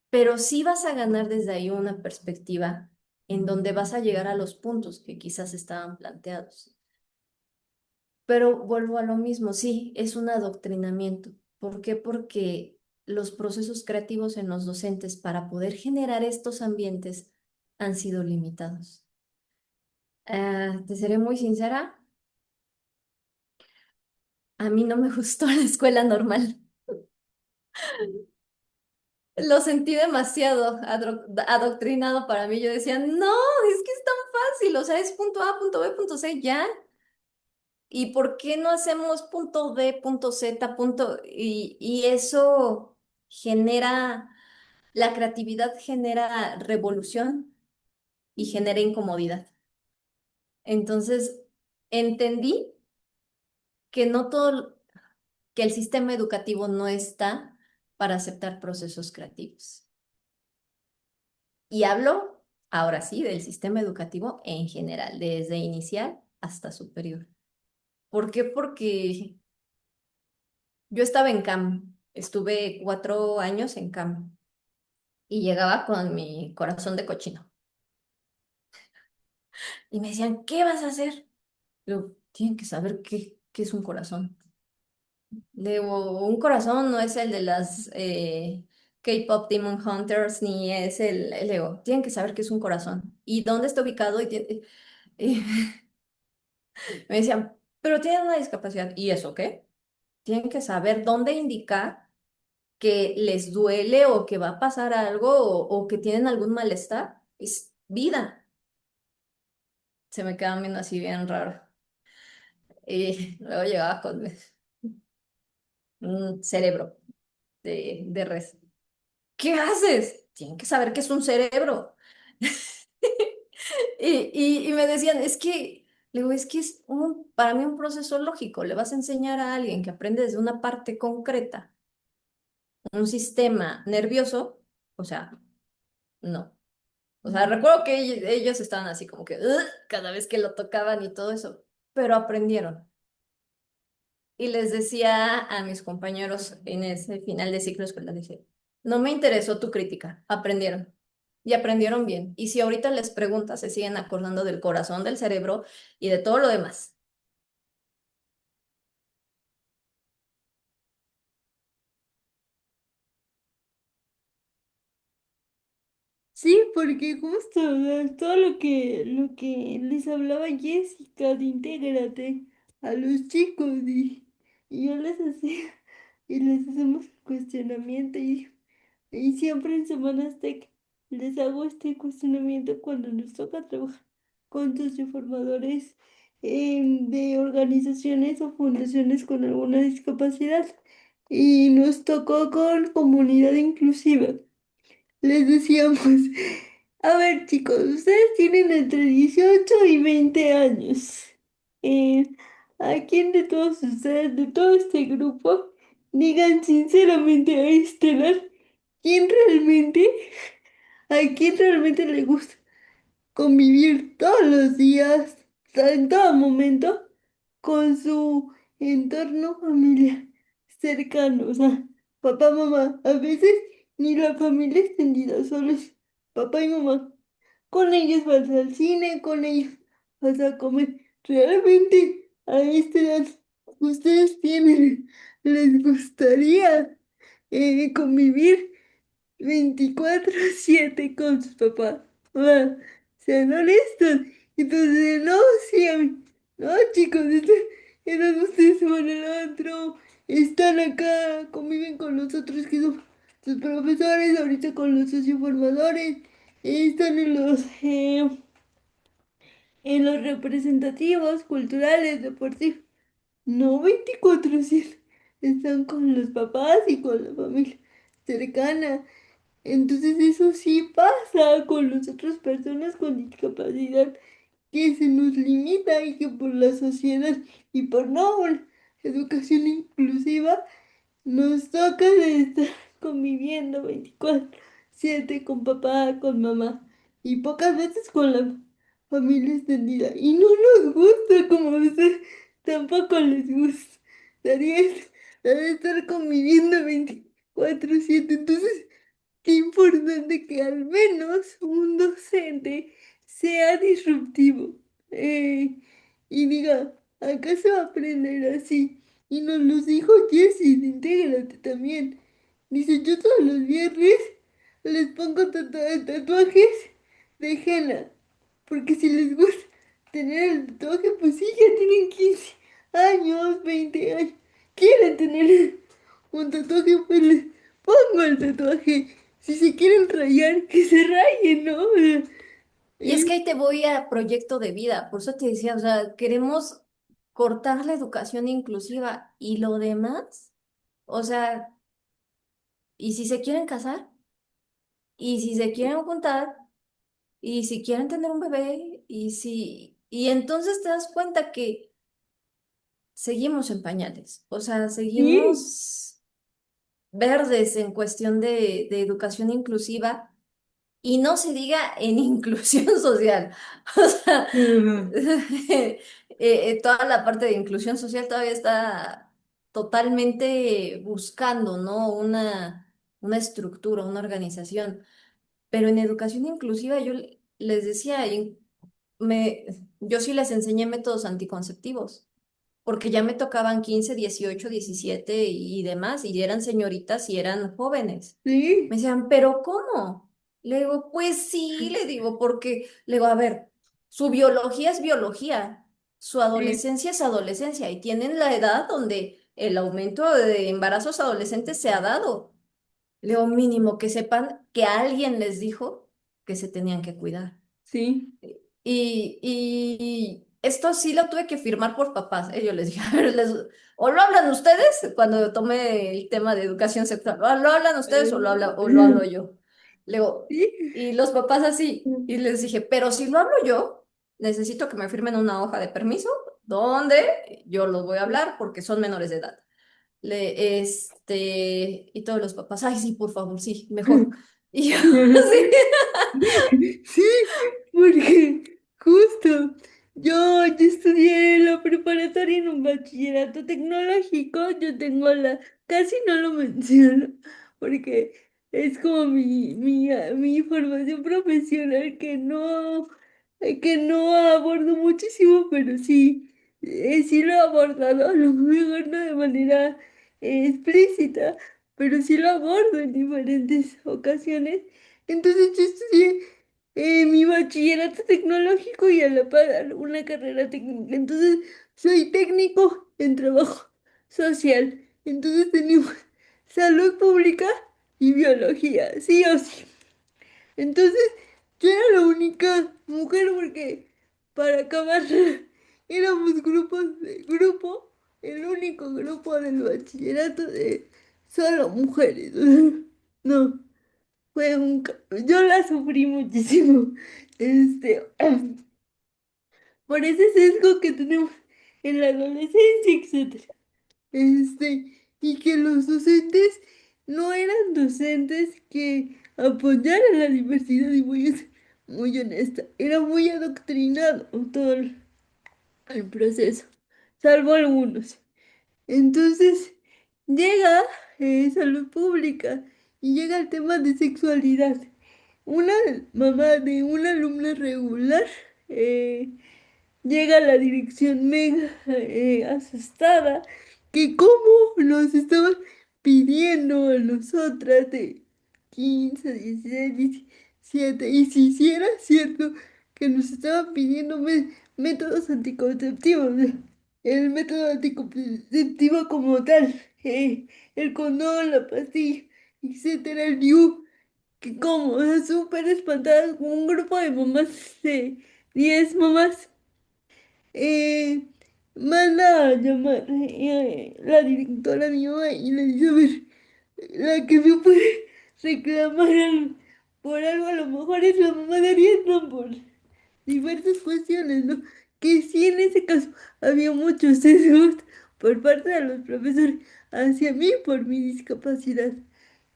pero sí vas a ganar desde ahí una perspectiva en donde vas a llegar a los puntos que quizás estaban planteados. Pero vuelvo a lo mismo, sí, es un adoctrinamiento. ¿Por qué? Porque los procesos creativos en los docentes para poder generar estos ambientes han sido limitados. Te seré muy sincera, a mí no me gustó la escuela normal. Lo sentí demasiado adoctrinado para mí. Yo decía, no, es que es tan fácil, o sea, es punto A, punto B, punto C, ya. ¿Y por qué no hacemos punto D, punto Z, punto... Y eso genera, la creatividad genera revolución y genera incomodidad. Entonces, entendí que no todo, que el sistema educativo no está para aceptar procesos creativos. Y hablo Ahora sí, del sistema educativo en general, desde inicial hasta superior. ¿Por qué? Porque yo estaba en CAM, estuve 4 años en CAM y llegaba con mi corazón de cochino. Y me decían, ¿qué vas a hacer? Yo, tienen que saber qué es un corazón. Le digo, un corazón no es el de las K-pop Demon Hunters, ni es le digo, tienen que saber qué es un corazón. ¿Y dónde está ubicado? Y me decían, pero tienen una discapacidad. ¿Y eso qué? Tienen que saber dónde indicar que les duele o que va a pasar algo o que tienen algún malestar. Es vida. Se me quedan viendo así bien raro. Y luego llegaba con un cerebro de res. ¿Qué haces? Tienen que saber que es un cerebro. Y me decían, le digo, es que es para mí un proceso lógico. Le vas a enseñar a alguien que aprende desde una parte concreta, un sistema nervioso, o sea, no. O sea, recuerdo que ellos estaban así como que "Ugh", cada vez que lo tocaban y todo eso, pero aprendieron. Y les decía a mis compañeros en ese final de ciclo escolar, dije, no me interesó tu crítica, aprendieron. Y aprendieron bien. Y si ahorita les preguntas, se siguen acordando del corazón, del cerebro y de todo lo demás. Sí, porque justo, o sea, todo lo que les hablaba Jessica de intégrate a los chicos y yo les hacía y les hacemos cuestionamiento y siempre en Semanas Tech les hago este cuestionamiento cuando nos toca trabajar con socioformadores de organizaciones o fundaciones con alguna discapacidad y nos tocó con comunidad inclusiva. Les decíamos, a ver chicos, ustedes tienen entre 18 y 20 años. Eh, ¿A quién de todos ustedes, de todo este grupo, digan sinceramente a Estelar, quién realmente, a quién realmente le gusta convivir todos los días, en todo momento, con su entorno familiar cercano? O sea, papá, mamá, a veces ni la familia extendida, solo es papá y mamá. Con ellos vas al cine, con ellos vas a comer. Realmente a esta edad ustedes tienen, les gustaría convivir 24/7 con sus papás. Ah, sean honestos. Entonces, no, sí, no, chicos, entonces ustedes se van al antro, están acá, conviven con nosotros que somos sus profesores, ahorita con los socioformadores, están en los representativos, culturales, deportivos. No 24/7, están con los papás y con la familia cercana. Entonces eso sí pasa con las otras personas con discapacidad, que se nos limita y que por la sociedad y por no una educación inclusiva nos toca de estar conviviendo 24/7 con papá, con mamá y pocas veces con la familia extendida. Y no nos gusta como a veces tampoco les gustaría estar conviviendo 24/7. Entonces qué importante que al menos un docente sea disruptivo y diga, acá se va a aprender así. Y nos los dijo Jessie, de Intégrate también. Dice, yo todos los viernes les pongo tatuajes de henna. Porque si les gusta tener el tatuaje, pues sí, ya tienen 15 años, 20 años. Quieren tener un tatuaje, pues les pongo el tatuaje. Si se quieren rayar, que se rayen, ¿no? Y es Es que ahí te voy a proyecto de vida. Por eso te decía, o sea, queremos cortar la educación inclusiva y lo demás. O sea, ¿y si se quieren casar? ¿Y si se quieren juntar? ¿Y si quieren tener un bebé? Y entonces te das cuenta que seguimos en pañales. O sea, sí, seguimos verdes en cuestión de educación inclusiva y no se diga en inclusión social. O sea, Ajá. toda la parte de inclusión social todavía está totalmente buscando, ¿no? Una estructura, una organización. Pero en educación inclusiva yo les decía, me, yo sí les enseñé métodos anticonceptivos, porque ya me tocaban 15, 18, 17 y demás, y eran señoritas y eran jóvenes. Me Sí, decían, ¿pero cómo? Le digo, pues sí, le digo, porque le digo, a ver, su biología es biología, su sí, adolescencia es adolescencia, y tienen la edad donde el aumento de embarazos adolescentes se ha dado. Le digo, mínimo que sepan que alguien les dijo que se tenían que cuidar. sí. Y esto sí lo tuve que firmar por papás. Yo les dije, a ver, o lo hablan ustedes cuando tomé el tema de educación sexual, o lo hablan ustedes o lo hablo yo. Le digo, Sí. y los papás así, y les dije, pero si lo hablo yo, necesito que me firmen una hoja de permiso donde yo los voy a hablar porque son menores de edad. Y todos los papás, ay, sí, por favor, sí, mejor. Y yo, sí. Sí, porque justo yo estudié la preparatoria en un bachillerato tecnológico, yo tengo casi no lo menciono, porque es como mi formación profesional que no abordo muchísimo, pero sí, sí lo he abordado, a lo mejor no de manera explícita, pero sí lo abordo en diferentes ocasiones. Entonces yo estudié mi bachillerato tecnológico y a la par una carrera técnica. Entonces soy técnico en trabajo social. Entonces tenemos salud pública y biología, sí o sí. Entonces yo era la única mujer porque para acabar éramos grupo, el único grupo del bachillerato de solo mujeres. No. Yo la sufrí muchísimo. Este, por ese sesgo que tenemos en la adolescencia, etcétera. Y que los docentes no eran docentes que apoyaran la diversidad y voy a ser muy honesta. Era muy adoctrinado todo el proceso, salvo algunos. Entonces, llega salud pública y llega el tema de sexualidad. Una mamá de una alumna regular eh, llega a la dirección mega asustada que cómo nos estaban pidiendo a nosotras de 15 16 17 y si hiciera cierto que nos estaban pidiendo métodos anticonceptivos, el método anticonceptivo como tal, el condón, la pastilla, etcétera, el DIU que como, o sea, súper espantadas, con un grupo de mamás de 10 mamás, eh, manda a llamar la directora a mi mamá y le dice, a ver, la que me puede reclamar por algo, a lo mejor es la mamá de Ariadna por diversas cuestiones, ¿no? Que sí, en ese caso había muchos sesgos por parte de los profesores hacia mí por mi discapacidad.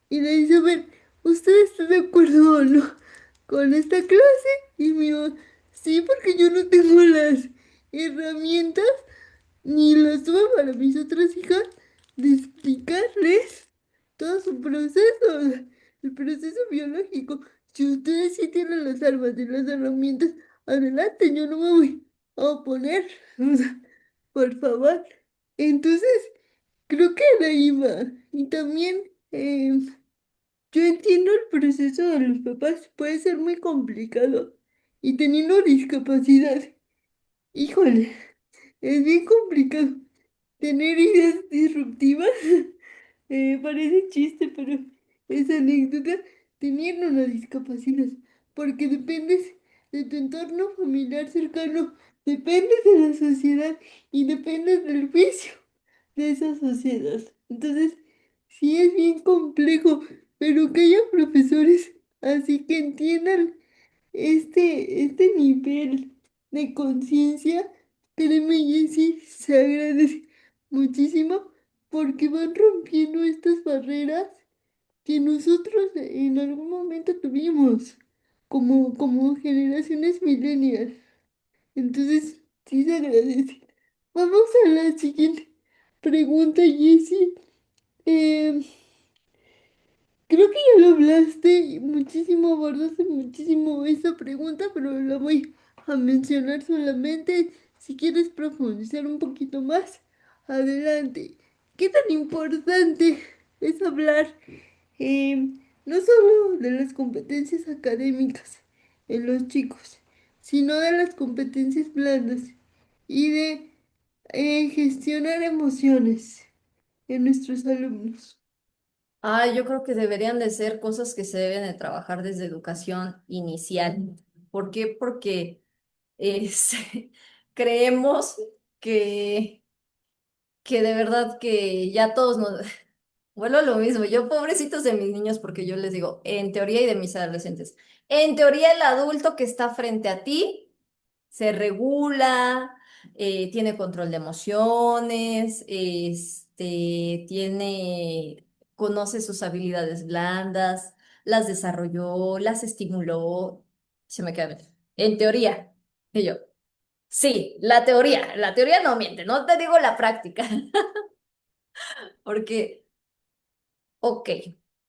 Y le dice, a ver, ¿usted está de acuerdo o no con esta clase? Y mi mamá, sí, porque yo no tengo las herramientas ni las tuve para mis otras hijas de explicarles todo su proceso, el proceso biológico. Si ustedes sí tienen las armas y las herramientas, adelante, yo no me voy a oponer. O sea, por favor. Entonces, creo que de ahí va. Y también... yo entiendo el proceso de los papás, puede ser muy complicado. Y teniendo discapacidad, híjole, es bien complicado. Tener ideas disruptivas, parece chiste, pero es anécdota, teniendo una discapacidad, porque dependes de tu entorno familiar cercano, dependes de la sociedad y dependes del juicio de esa sociedad. Entonces, sí es bien complejo, pero que haya profesores así que entiendan este nivel de conciencia, créeme, Jessy, se agradece muchísimo porque van rompiendo estas barreras que nosotros en algún momento tuvimos. como generaciones millennials. Entonces, sí se agradece. Vamos a la siguiente pregunta, Jessie. Eh, Creo que ya lo hablaste y muchísimo, abordaste muchísimo esa pregunta, pero la voy a mencionar solamente. Si quieres profundizar un poquito más, adelante. ¿Qué tan importante es hablar no solo de las competencias académicas en los chicos, sino de las competencias blandas y de gestionar emociones en nuestros alumnos? Ah, yo creo que deberían de ser cosas que se deben de trabajar desde educación inicial. ¿Por qué? Porque es- creemos que, que de verdad que ya todos nos... Vuelvo a lo mismo, yo pobrecitos de mis niños porque yo les digo, en teoría y de mis adolescentes, en teoría el adulto que está frente a ti se regula, tiene control de emociones, conoce sus habilidades blandas, las desarrolló, las estimuló, se me queda bien. En teoría. Y yo, sí, la teoría no miente, no te digo la práctica, porque, ok,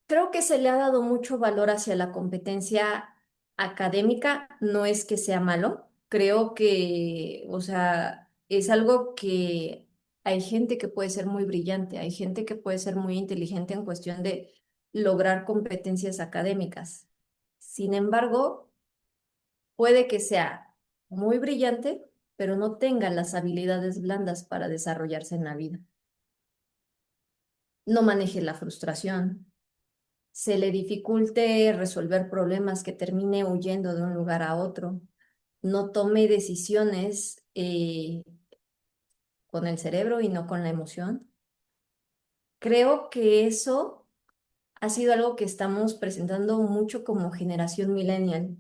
creo que se le ha dado mucho valor hacia la competencia académica, no es que sea malo, creo que, o sea, es algo que hay gente que puede ser muy brillante, hay gente que puede ser muy inteligente en cuestión de lograr competencias académicas. Sin embargo, puede que sea muy brillante, pero no tenga las habilidades blandas para desarrollarse en la vida. No maneje la frustración, se le dificulte resolver problemas, que termine huyendo de un lugar a otro, no tome decisiones con el cerebro y no con la emoción. Creo que eso ha sido algo que estamos presentando mucho como generación millennial.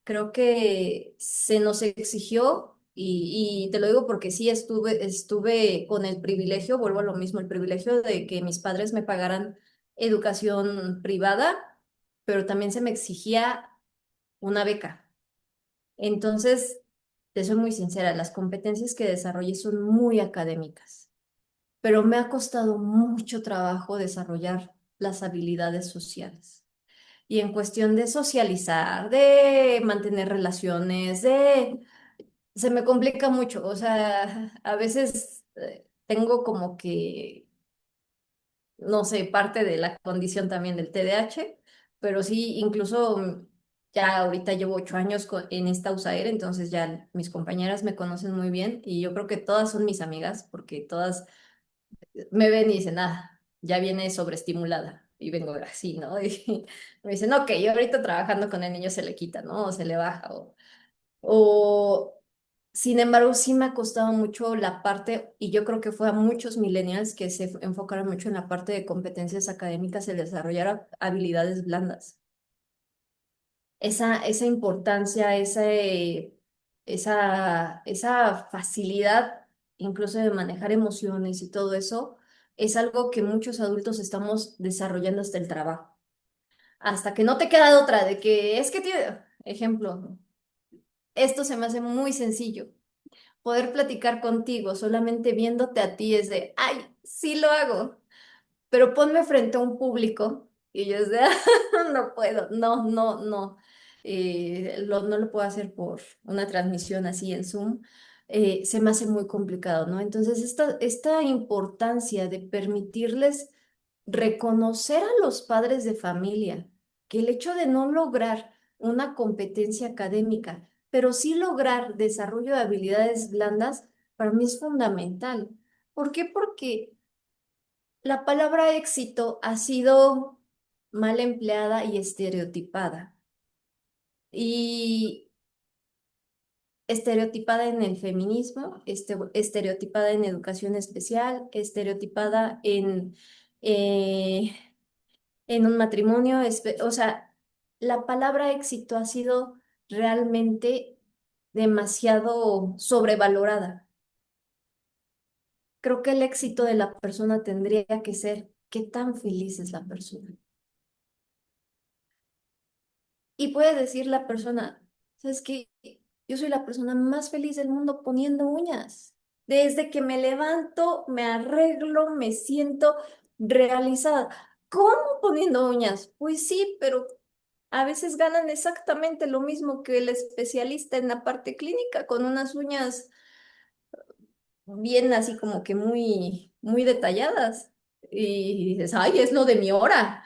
Creo que se nos exigió, y te lo digo porque sí estuve con el privilegio, vuelvo a lo mismo, el privilegio de que mis padres me pagaran educación privada, pero también se me exigía una beca. Entonces, te soy muy sincera, las competencias que desarrollé son muy académicas, pero me ha costado mucho trabajo desarrollar las habilidades sociales. Y en cuestión de socializar, de mantener relaciones, se me complica mucho. O sea, a veces tengo como que, no sé, parte de la condición también del TDAH, pero sí, incluso ya ahorita llevo 8 años en esta USAER, entonces ya mis compañeras me conocen muy bien y yo creo que todas son mis amigas porque todas me ven y dicen, ah, ya viene sobreestimulada. Y vengo así, ¿no? Y me dicen, ok, yo ahorita trabajando con el niño se le quita, ¿no? O se le baja. O... Sin embargo, sí me ha costado mucho la parte, y yo creo que fue a muchos millennials que se enfocaron mucho en la parte de competencias académicas, el desarrollar habilidades blandas. Esa importancia, esa facilidad incluso de manejar emociones y todo eso, es algo que muchos adultos estamos desarrollando hasta el trabajo. Hasta que no te queda de otra, de que es que tiene, ejemplo, esto se me hace muy sencillo. Poder platicar contigo solamente viéndote a ti es de, ay, sí lo hago, pero ponme frente a un público y yo es de, no puedo, no, no, no. No lo puedo hacer por una transmisión así en Zoom. Se me hace muy complicado, ¿no? Entonces, esta importancia de permitirles reconocer a los padres de familia que el hecho de no lograr una competencia académica, pero sí lograr desarrollo de habilidades blandas, para mí es fundamental. ¿Por qué? Porque la palabra éxito ha sido mal empleada y estereotipada. Y estereotipada en el feminismo, estereotipada en educación especial, estereotipada eh, en un matrimonio. O sea, la palabra éxito ha sido realmente demasiado sobrevalorada. Creo que el éxito de la persona tendría que ser qué tan feliz es la persona. Y puede decir la persona, ¿sabes qué? Yo soy la persona más feliz del mundo poniendo uñas. Desde que me levanto, me arreglo, me siento realizada. ¿Cómo poniendo uñas? Pues sí, pero a veces ganan exactamente lo mismo que el especialista en la parte clínica, con unas uñas bien así como que muy, muy detalladas. Y dices, ay, es lo de mi hora.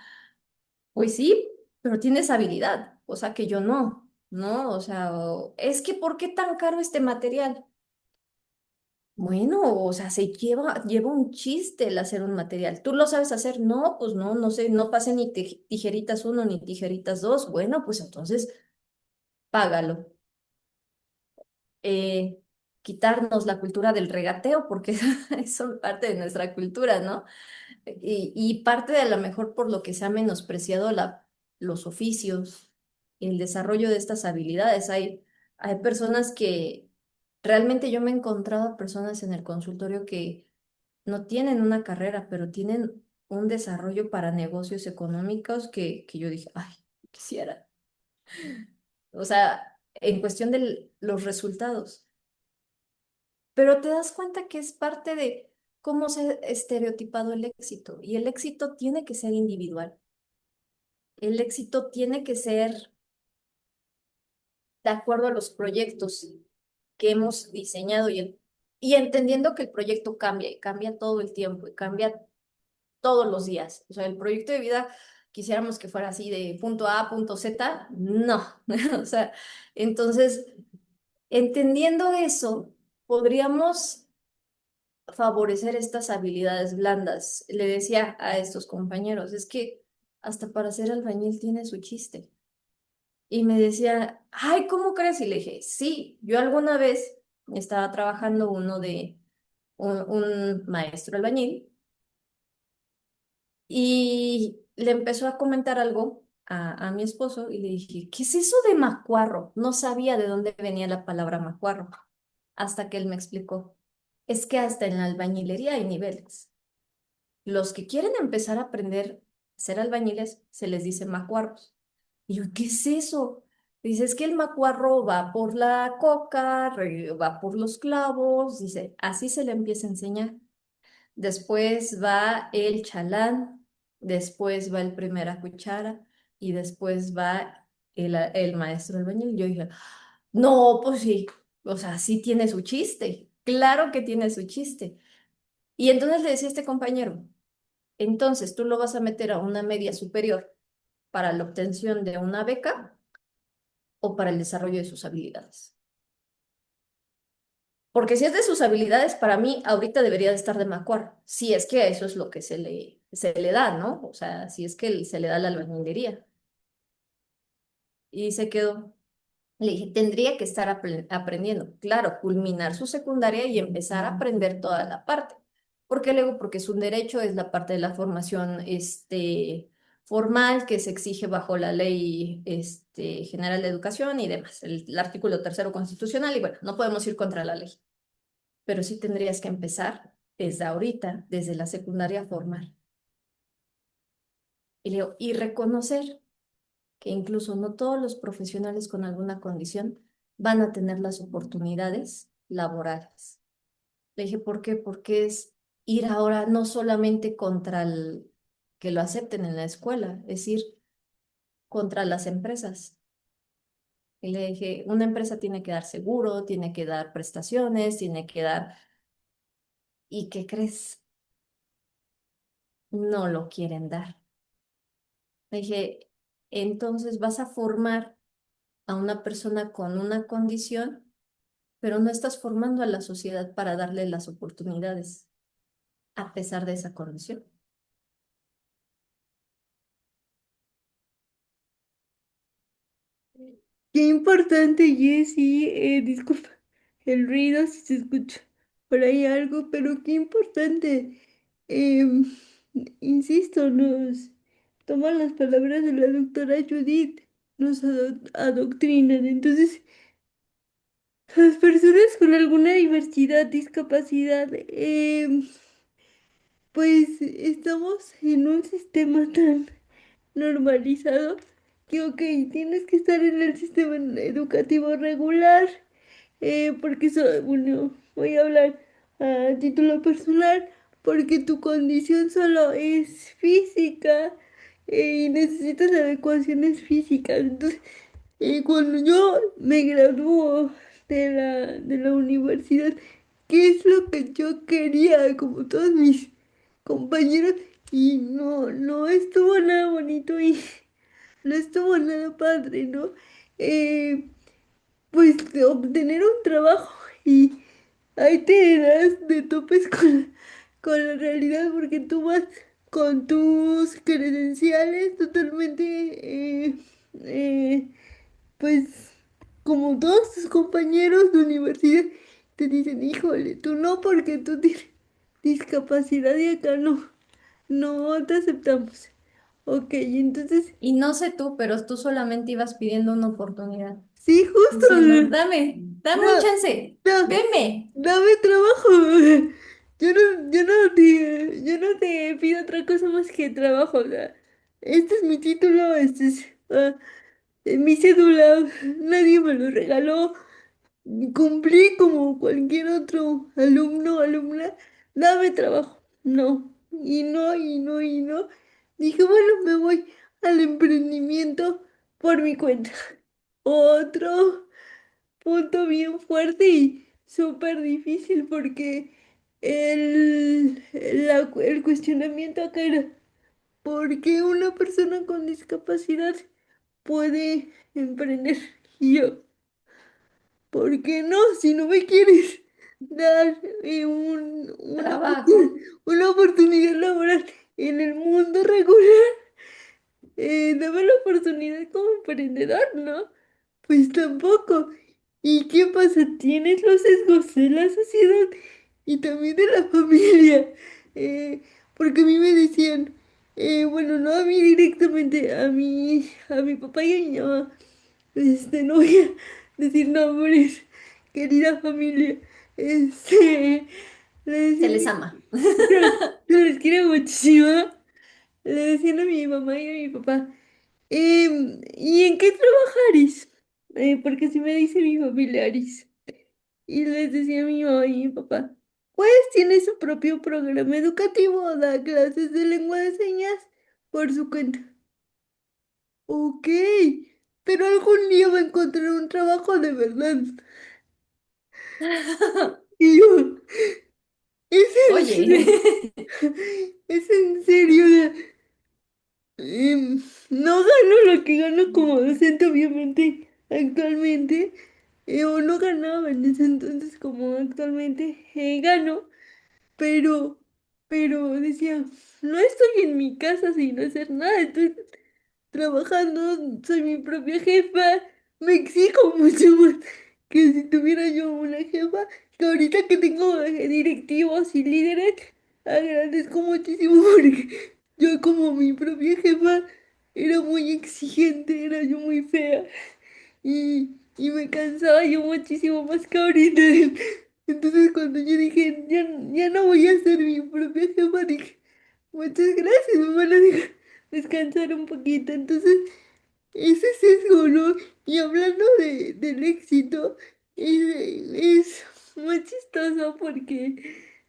Pues sí, pero tienes habilidad, o sea que yo no, ¿no? O sea, es que ¿por qué tan caro este material? Bueno, o sea, lleva un chiste el hacer un material. ¿Tú lo sabes hacer? No, pues no, no sé, no pasé ni tijeritas uno ni tijeritas dos. Bueno, pues entonces págalo. Eh, quitarnos la cultura del regateo, porque son parte de nuestra cultura, ¿no? Y parte de a lo mejor por lo que se ha menospreciado los oficios, el desarrollo de estas habilidades. Hay personas que realmente yo me he encontrado personas en el consultorio que no tienen una carrera, pero tienen un desarrollo para negocios económicos que yo dije, ay, quisiera. O sea, en cuestión de los resultados. Pero te das cuenta que es parte de cómo se ha estereotipado el éxito. Y el éxito tiene que ser individual. El éxito tiene que ser de acuerdo a los proyectos que hemos diseñado y entendiendo que el proyecto cambia y cambia todo el tiempo y cambia todos los días. O sea, el proyecto de vida quisiéramos que fuera así de punto A a punto Z, no. O sea, entonces, entendiendo eso, podríamos favorecer estas habilidades blandas. Le decía a estos compañeros, es que hasta para ser albañil tiene su chiste. Y me decía, ay, ¿cómo crees? Y le dije, sí, yo alguna vez estaba trabajando un maestro albañil y le empezó a comentar algo a mi esposo y le dije, ¿qué es eso de macuarro? No sabía de dónde venía la palabra macuarro hasta que él me explicó. Es que hasta en la albañilería hay niveles. Los que quieren empezar a aprender a ser albañiles se les dice macuarros. Y yo, ¿qué es eso? Dice, es que el macuarro va por la coca, va por los clavos, dice, así se le empieza a enseñar. Después va el chalán, después va el primera cuchara y después va el maestro albañil. Yo dije, no, pues sí, o sea, sí tiene su chiste, claro que tiene su chiste. Y entonces le decía a este compañero, entonces tú lo vas a meter a una media superior para la obtención de una beca o para el desarrollo de sus habilidades. Porque si es de sus habilidades, para mí ahorita debería de estar de macuar, si es que eso es lo que se le da, ¿no? O sea, si es que se le da la albañilería. Y se quedó. Le dije, tendría que estar aprendiendo, claro, culminar su secundaria y empezar a aprender toda la parte. ¿Por qué luego? Porque es un derecho, es la parte de la formación formal que se exige bajo la ley general de educación y demás, el artículo tercero constitucional, y bueno, no podemos ir contra la ley, pero sí tendrías que empezar desde ahorita, desde la secundaria formal. Y le digo, y reconocer que incluso no todos los profesionales con alguna condición van a tener las oportunidades laborales. Le dije, ¿por qué? Porque es ir ahora no solamente contra el que lo acepten en la escuela, es ir contra las empresas. Y le dije, una empresa tiene que dar seguro, tiene que dar prestaciones, tiene que dar... ¿Y qué crees? No lo quieren dar. Le dije, entonces vas a formar a una persona con una condición pero no estás formando a la sociedad para darle las oportunidades a pesar de esa condición. Qué importante, Jessie. Disculpa el ruido si se escucha por ahí algo, pero qué importante. Em, Insisto, nos toman las palabras de la doctora Judith, nos adoctrinan. Entonces, las personas con alguna diversidad, discapacidad, pues estamos en un sistema tan normalizado que, ok, tienes que estar en el sistema educativo regular, porque bueno, voy a hablar a título personal, porque tu condición solo es física, y necesitas adecuaciones físicas. Entonces, cuando yo me graduó de la universidad, ¿qué es lo que yo quería? Como todos mis compañeros, y no estuvo nada bonito y no estuvo nada padre, ¿no? Eh, pues de obtener un trabajo y ahí te das de topes con la realidad porque tú vas con tus credenciales totalmente, eh, pues como todos tus compañeros de universidad te dicen, híjole, tú no porque tú tienes discapacidad y acá no te aceptamos. Ok, entonces, Y no sé tú, pero tú solamente ibas pidiendo una oportunidad, sí, justo. diciendo, dame un No, chance, no, venme. dame trabajo. Yo no te pido otra cosa más que trabajo. O sea, este es mi título, este es mi cédula. Nadie me lo regaló. Cumplí como cualquier otro alumno o alumna. Dame trabajo. No. Y no, y no, y no. Dije, bueno, me voy al emprendimiento por mi cuenta. Otro punto bien fuerte y súper difícil porque el cuestionamiento acá era, ¿por qué una persona con discapacidad puede emprender? Y yo, ¿por qué no? Si no me quieres dar Trabajo. una oportunidad laboral en el mundo regular, dame la oportunidad como emprendedor, ¿no? Pues tampoco. ¿Y qué pasa? Tienes los sesgos de la sociedad y también de la familia. Porque a mí me decían, bueno, no a mí directamente, a mi papá y a mi mamá. No voy a decir nombres, querida familia. Le Se decían, les ama. se les quiere muchísimo. Le decían a mi mamá y a mi papá. ¿Y en qué trabajaris? Porque si me dice mi familiaris. Y les decía a mi mamá y mi papá, pues tiene su propio programa educativo, da clases de lengua de señas por su cuenta. Ok, pero algún día va a encontrar un trabajo de verdad. Y yo, ¿es en Oye, serio? ¿Es en serio? No gano lo que gano como docente, obviamente, actualmente, o no ganaba en ese entonces como actualmente gano, pero, pero decía, no estoy en mi casa sin hacer nada, estoy trabajando, soy mi propia jefa, me exijo mucho más que si tuviera yo una jefa, que ahorita que tengo directivos y líderes, agradezco muchísimo porque yo como mi propia jefa era muy exigente, era yo muy fea y me cansaba yo muchísimo más que ahorita. Entonces cuando yo dije, ya no voy a ser mi propia jefa, dije, muchas gracias, me van a dejar descansar un poquito. Entonces, ese sesgo, ¿no? Y hablando del éxito, es muy chistoso porque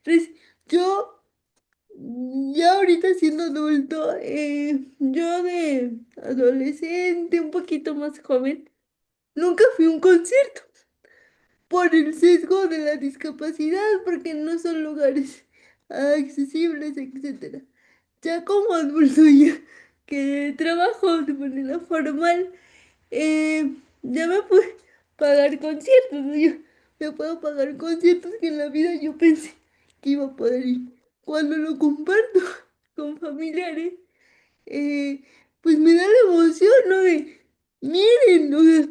pues, yo, ya ahorita siendo adulto, yo de adolescente, un poquito más joven, nunca fui a un concierto por el sesgo de la discapacidad, porque no son lugares accesibles, etcétera. Ya como adulto ya que trabajo de manera formal, ya me puedo pagar conciertos, ¿no? Yo me puedo pagar conciertos que en la vida yo pensé que iba a poder ir. Cuando lo comparto con familiares, pues me da la emoción, ¿no? De, miren, o sea,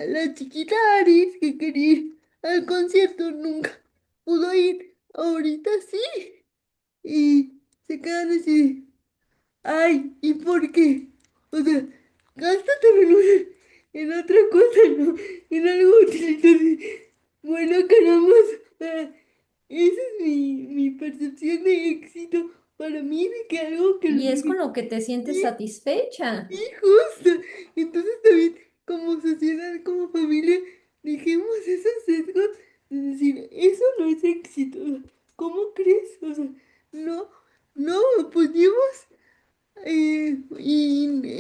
la chiquita Aris que quería ir al concierto nunca pudo ir, ahorita sí. Y se quedan así, ay, ¿y por qué? O sea, gástatelo en otra cosa, ¿no? En algo utilitario. Bueno, caramba, esa es mi percepción de éxito. para mí de que algo que lo Y es con dije. lo que te sientes satisfecha. Sí, justo. Entonces también como sociedad, como familia, dejemos esos sesgos de decir, eso no es éxito. ¿Cómo crees? O sea, no, no apoyemos y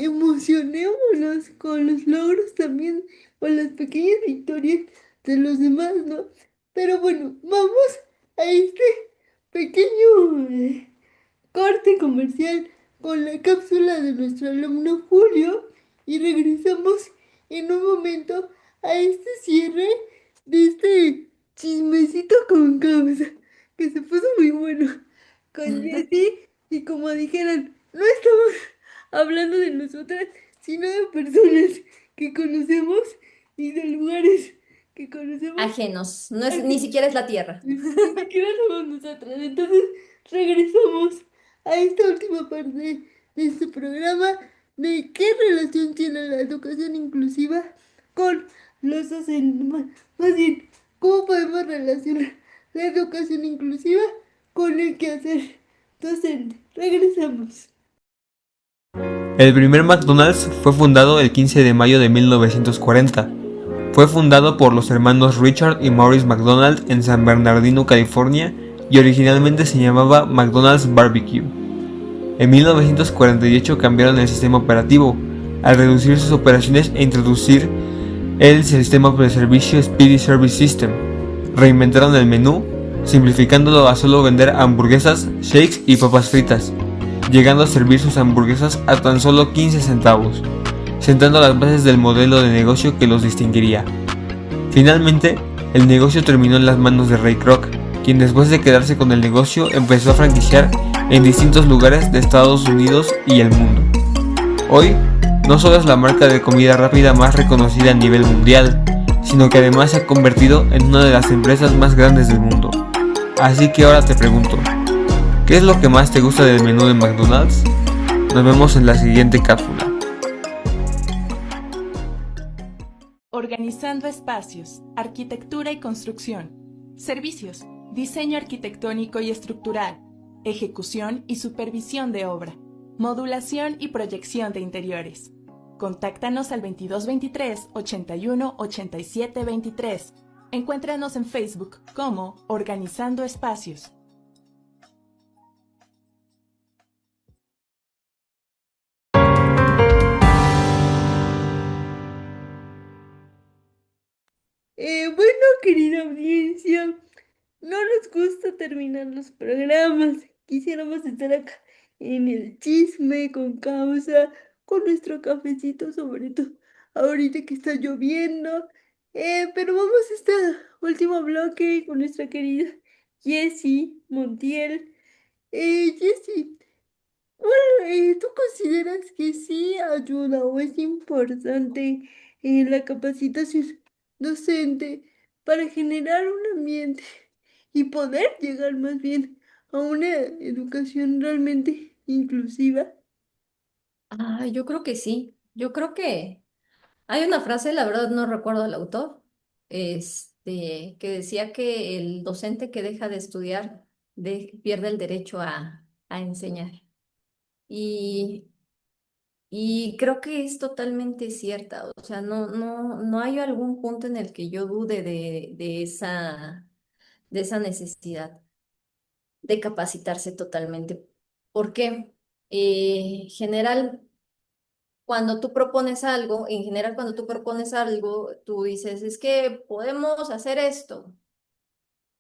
emocionémonos con los logros también, con las pequeñas victorias de los demás, ¿no? Pero bueno, vamos a este pequeño corte comercial con la cápsula de nuestro alumno Julio y regresamos en un momento a este cierre de este chismecito con causa que se puso muy bueno con Jessie y como dijeron, no estamos hablando de nosotras, sino de personas que conocemos y de lugares que conocemos. Ajenos, no es, ni siquiera es la tierra. Ni siquiera somos nosotras. Entonces regresamos a esta última parte de este programa de qué relación tiene la educación inclusiva con los docentes. Más bien, cómo podemos relacionar la educación inclusiva con el quehacer docente. Regresamos. El primer McDonald's fue fundado el 15 de mayo de 1940. Fue fundado por los hermanos Richard y Maurice McDonald en San Bernardino, California, y originalmente se llamaba McDonald's Barbecue. En 1948 cambiaron el sistema operativo, al reducir sus operaciones e introducir el sistema de servicio Speedy Service System. Reinventaron el menú, simplificándolo a solo vender hamburguesas, shakes y papas fritas, llegando a servir sus hamburguesas a tan solo 15 centavos, sentando las bases del modelo de negocio que los distinguiría. Finalmente, el negocio terminó en las manos de Ray Kroc, quien después de quedarse con el negocio empezó a franquiciar en distintos lugares de Estados Unidos y el mundo. Hoy, no solo es la marca de comida rápida más reconocida a nivel mundial, sino que además se ha convertido en una de las empresas más grandes del mundo. Así que ahora te pregunto, ¿qué es lo que más te gusta del menú de McDonald's? Nos vemos en la siguiente cápsula. Organizando espacios, arquitectura y construcción. Servicios, diseño arquitectónico y estructural, ejecución y supervisión de obra, modulación y proyección de interiores. Contáctanos al 2223 81 87 23. Encuéntranos en Facebook como Organizando Espacios. Bueno, querida audiencia, no nos gusta terminar los programas. Quisiéramos estar acá en el chisme, con causa, con nuestro cafecito, sobre todo ahorita que está lloviendo. Pero vamos a este último bloque con nuestra querida Jessie Montiel. Jessie, ¿tú consideras que sí ayuda o es importante la capacitación docente para generar un ambiente y poder llegar más bien a una educación realmente inclusiva? Yo creo que sí. Yo creo que hay una frase, la verdad no recuerdo el autor, que decía que el docente que deja de estudiar pierde el derecho a enseñar. Y, y creo que es totalmente cierta. O sea, no hay algún punto en el que yo dude de esa necesidad de capacitarse totalmente. ¿Por qué? General, cuando tú propones algo, en general cuando tú propones algo, tú dices, es que podemos hacer esto.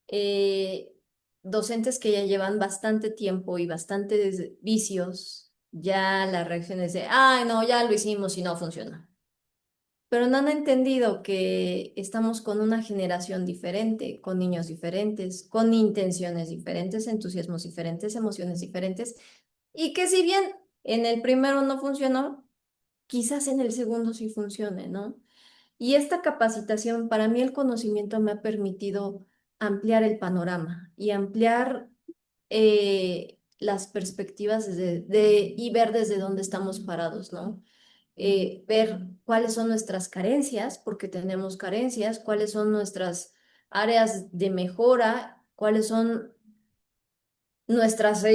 Eh, Docentes que ya llevan bastante tiempo y bastantes vicios, ya la reacción es de, ay, no, ya lo hicimos y no funciona. Pero no han entendido que estamos con una generación diferente, con niños diferentes, con intenciones diferentes, entusiasmos diferentes, emociones diferentes, y que si bien en el primero no funcionó, quizás en el segundo sí funcione, ¿no? Y esta capacitación, para mí el conocimiento me ha permitido ampliar el panorama y ampliar las perspectivas y ver desde dónde estamos parados, ¿no? Ver cuáles son nuestras carencias, porque tenemos carencias, cuáles son nuestras áreas de mejora, cuáles son nuestras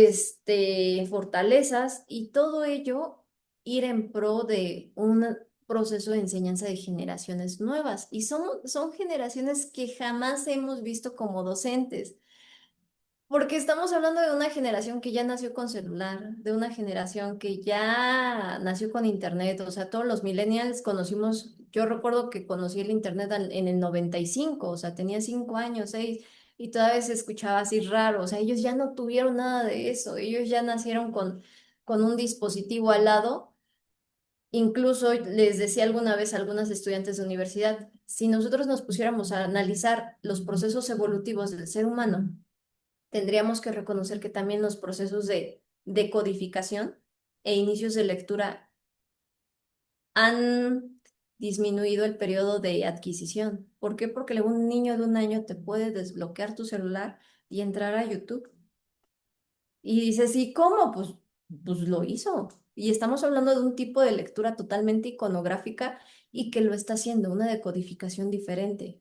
fortalezas y todo ello ir en pro de un proceso de enseñanza de generaciones nuevas. Y son generaciones que jamás hemos visto como docentes. Porque estamos hablando de una generación que ya nació con celular, de una generación que ya nació con internet, o sea, todos los millennials conocimos, yo recuerdo que conocí el internet en el 95, o sea, tenía 5 años, 6, y todavía se escuchaba así raro, o sea, ellos ya no tuvieron nada de eso, ellos ya nacieron con un dispositivo al lado. Incluso les decía alguna vez a algunas estudiantes de universidad, si nosotros nos pusiéramos a analizar los procesos evolutivos del ser humano, tendríamos que reconocer que también los procesos de decodificación e inicios de lectura han disminuido el periodo de adquisición. ¿Por qué? Porque luego un niño de 1 año te puede desbloquear tu celular y entrar a YouTube. Y dices, ¿y cómo? Pues lo hizo. Y estamos hablando de un tipo de lectura totalmente iconográfica y que lo está haciendo, una decodificación diferente.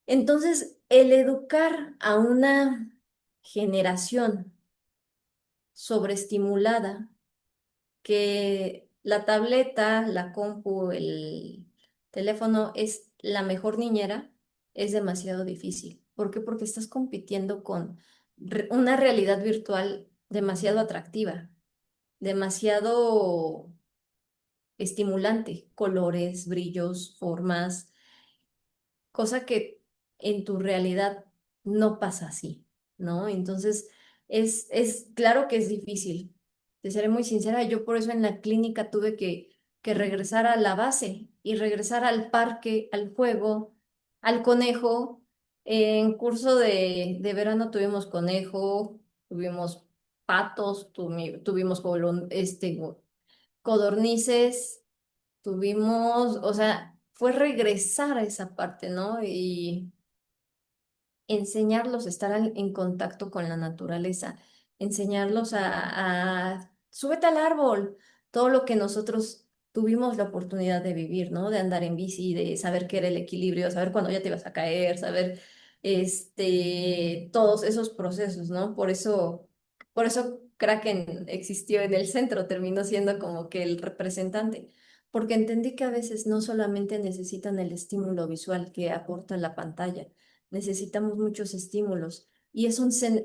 Entonces, el educar a una generación sobreestimulada, que la tableta, la compu, el teléfono es la mejor niñera, es demasiado difícil. ¿Por qué? Porque estás compitiendo con una realidad virtual demasiado atractiva, demasiado estimulante, colores, brillos, formas, cosa que en tu realidad no pasa así, ¿no? Entonces, es claro que es difícil. Te seré muy sincera, yo por eso en la clínica tuve que regresar a la base y regresar al parque, al juego, al conejo. En curso de verano tuvimos conejo, tuvimos patos, tuvimos codornices. Tuvimos, o sea, fue regresar a esa parte, ¿no? Y enseñarlos a estar en contacto con la naturaleza, enseñarlos súbete al árbol, todo lo que nosotros tuvimos la oportunidad de vivir, ¿no? De andar en bici, de saber qué era el equilibrio, saber cuándo ya te ibas a caer, saber, todos esos procesos, ¿no? Por eso Kraken existió en el centro, terminó siendo como que el representante. Porque entendí que a veces no solamente necesitan el estímulo visual que aporta la pantalla, necesitamos muchos estímulos y es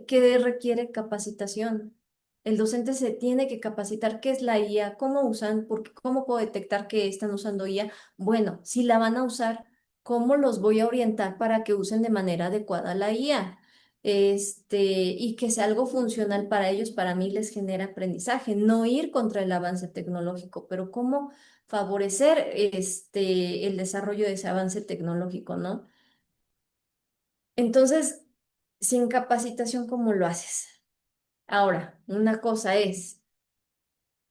que requiere capacitación. El docente se tiene que capacitar qué es la IA, cómo usan, porque cómo puedo detectar que están usando IA. Bueno, si la van a usar, ¿cómo los voy a orientar para que usen de manera adecuada la IA? Y que sea algo funcional para ellos, para mí les genera aprendizaje, no ir contra el avance tecnológico, pero cómo favorecer el desarrollo de ese avance tecnológico, ¿no? Entonces, sin capacitación, ¿cómo lo haces? Ahora, una cosa es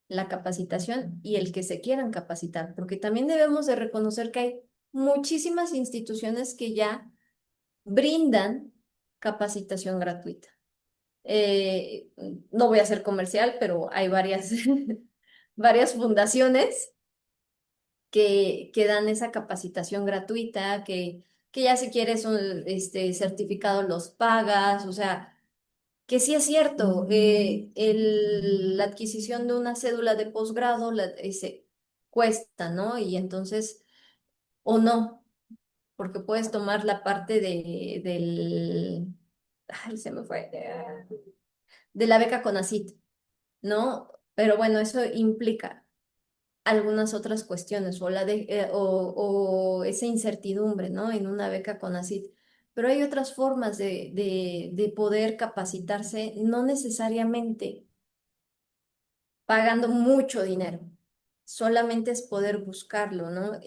la capacitación y el que se quieran capacitar, porque también debemos de reconocer que hay muchísimas instituciones que ya brindan capacitación gratuita. Eh, no voy a ser comercial, pero hay varias, varias fundaciones que dan esa capacitación gratuita, que ya si quieres un certificado los pagas, o sea, que sí es cierto, la adquisición de una cédula de posgrado cuesta, ¿no? Y entonces, o no, porque puedes tomar la parte ay, se me fue, de la beca CONACYT, ¿no? Pero bueno, eso implica algunas otras cuestiones o esa incertidumbre, ¿no? En una beca CONACYT. Pero hay otras formas de poder capacitarse, no necesariamente pagando mucho dinero. Solamente es poder buscarlo, ¿no?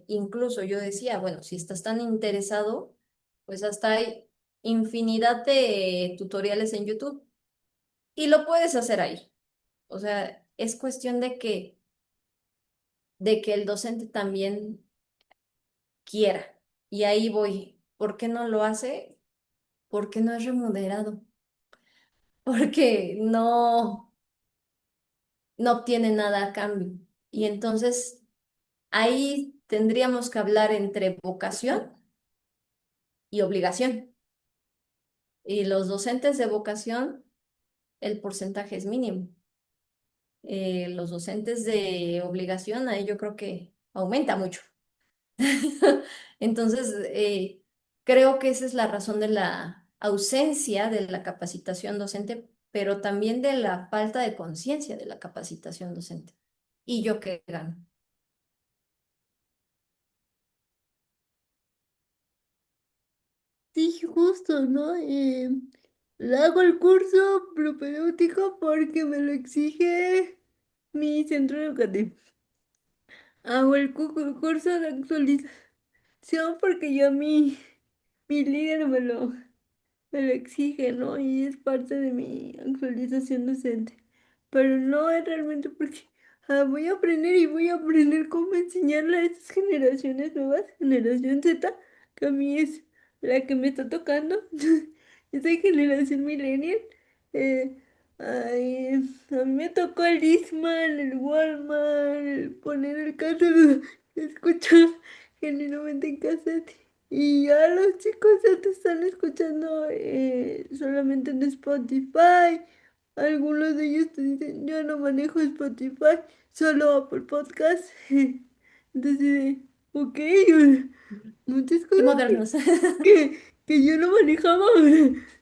Incluso yo decía, bueno, si estás tan interesado, pues hasta hay infinidad de tutoriales en YouTube y lo puedes hacer ahí. O sea, es cuestión de que el docente también quiera. Y ahí voy. ¿Por qué no lo hace? Porque no es remunerado. Porque no obtiene nada a cambio. Y entonces ahí tendríamos que hablar entre vocación y obligación. Y los docentes de vocación el porcentaje es mínimo. Los docentes de obligación, ahí yo creo que aumenta mucho. Entonces, creo que esa es la razón de la ausencia de la capacitación docente, pero también de la falta de conciencia de la capacitación docente. ¿Y yo qué gano? Sí, justo, ¿no? Le hago el curso propedéutico porque me lo exige mi centro educativo. Hago el curso de actualización porque ya mi líder me lo exige, ¿no? Y es parte de mi actualización docente. Pero no es realmente porque voy a aprender y voy a aprender cómo enseñarle a estas generaciones nuevas, generación Z, que a mí es la que me está tocando, esa generación millennial. Eh, ay, a mí me tocó el Discman, el Walmart, el poner el cassette, escuchar genuinamente en cassette. Y ya los chicos ya te están escuchando solamente en Spotify. Algunos de ellos te dicen, yo no manejo Spotify, solo Apple Podcast. Entonces, ok, muchas Qué cosas modernos. que yo no manejaba.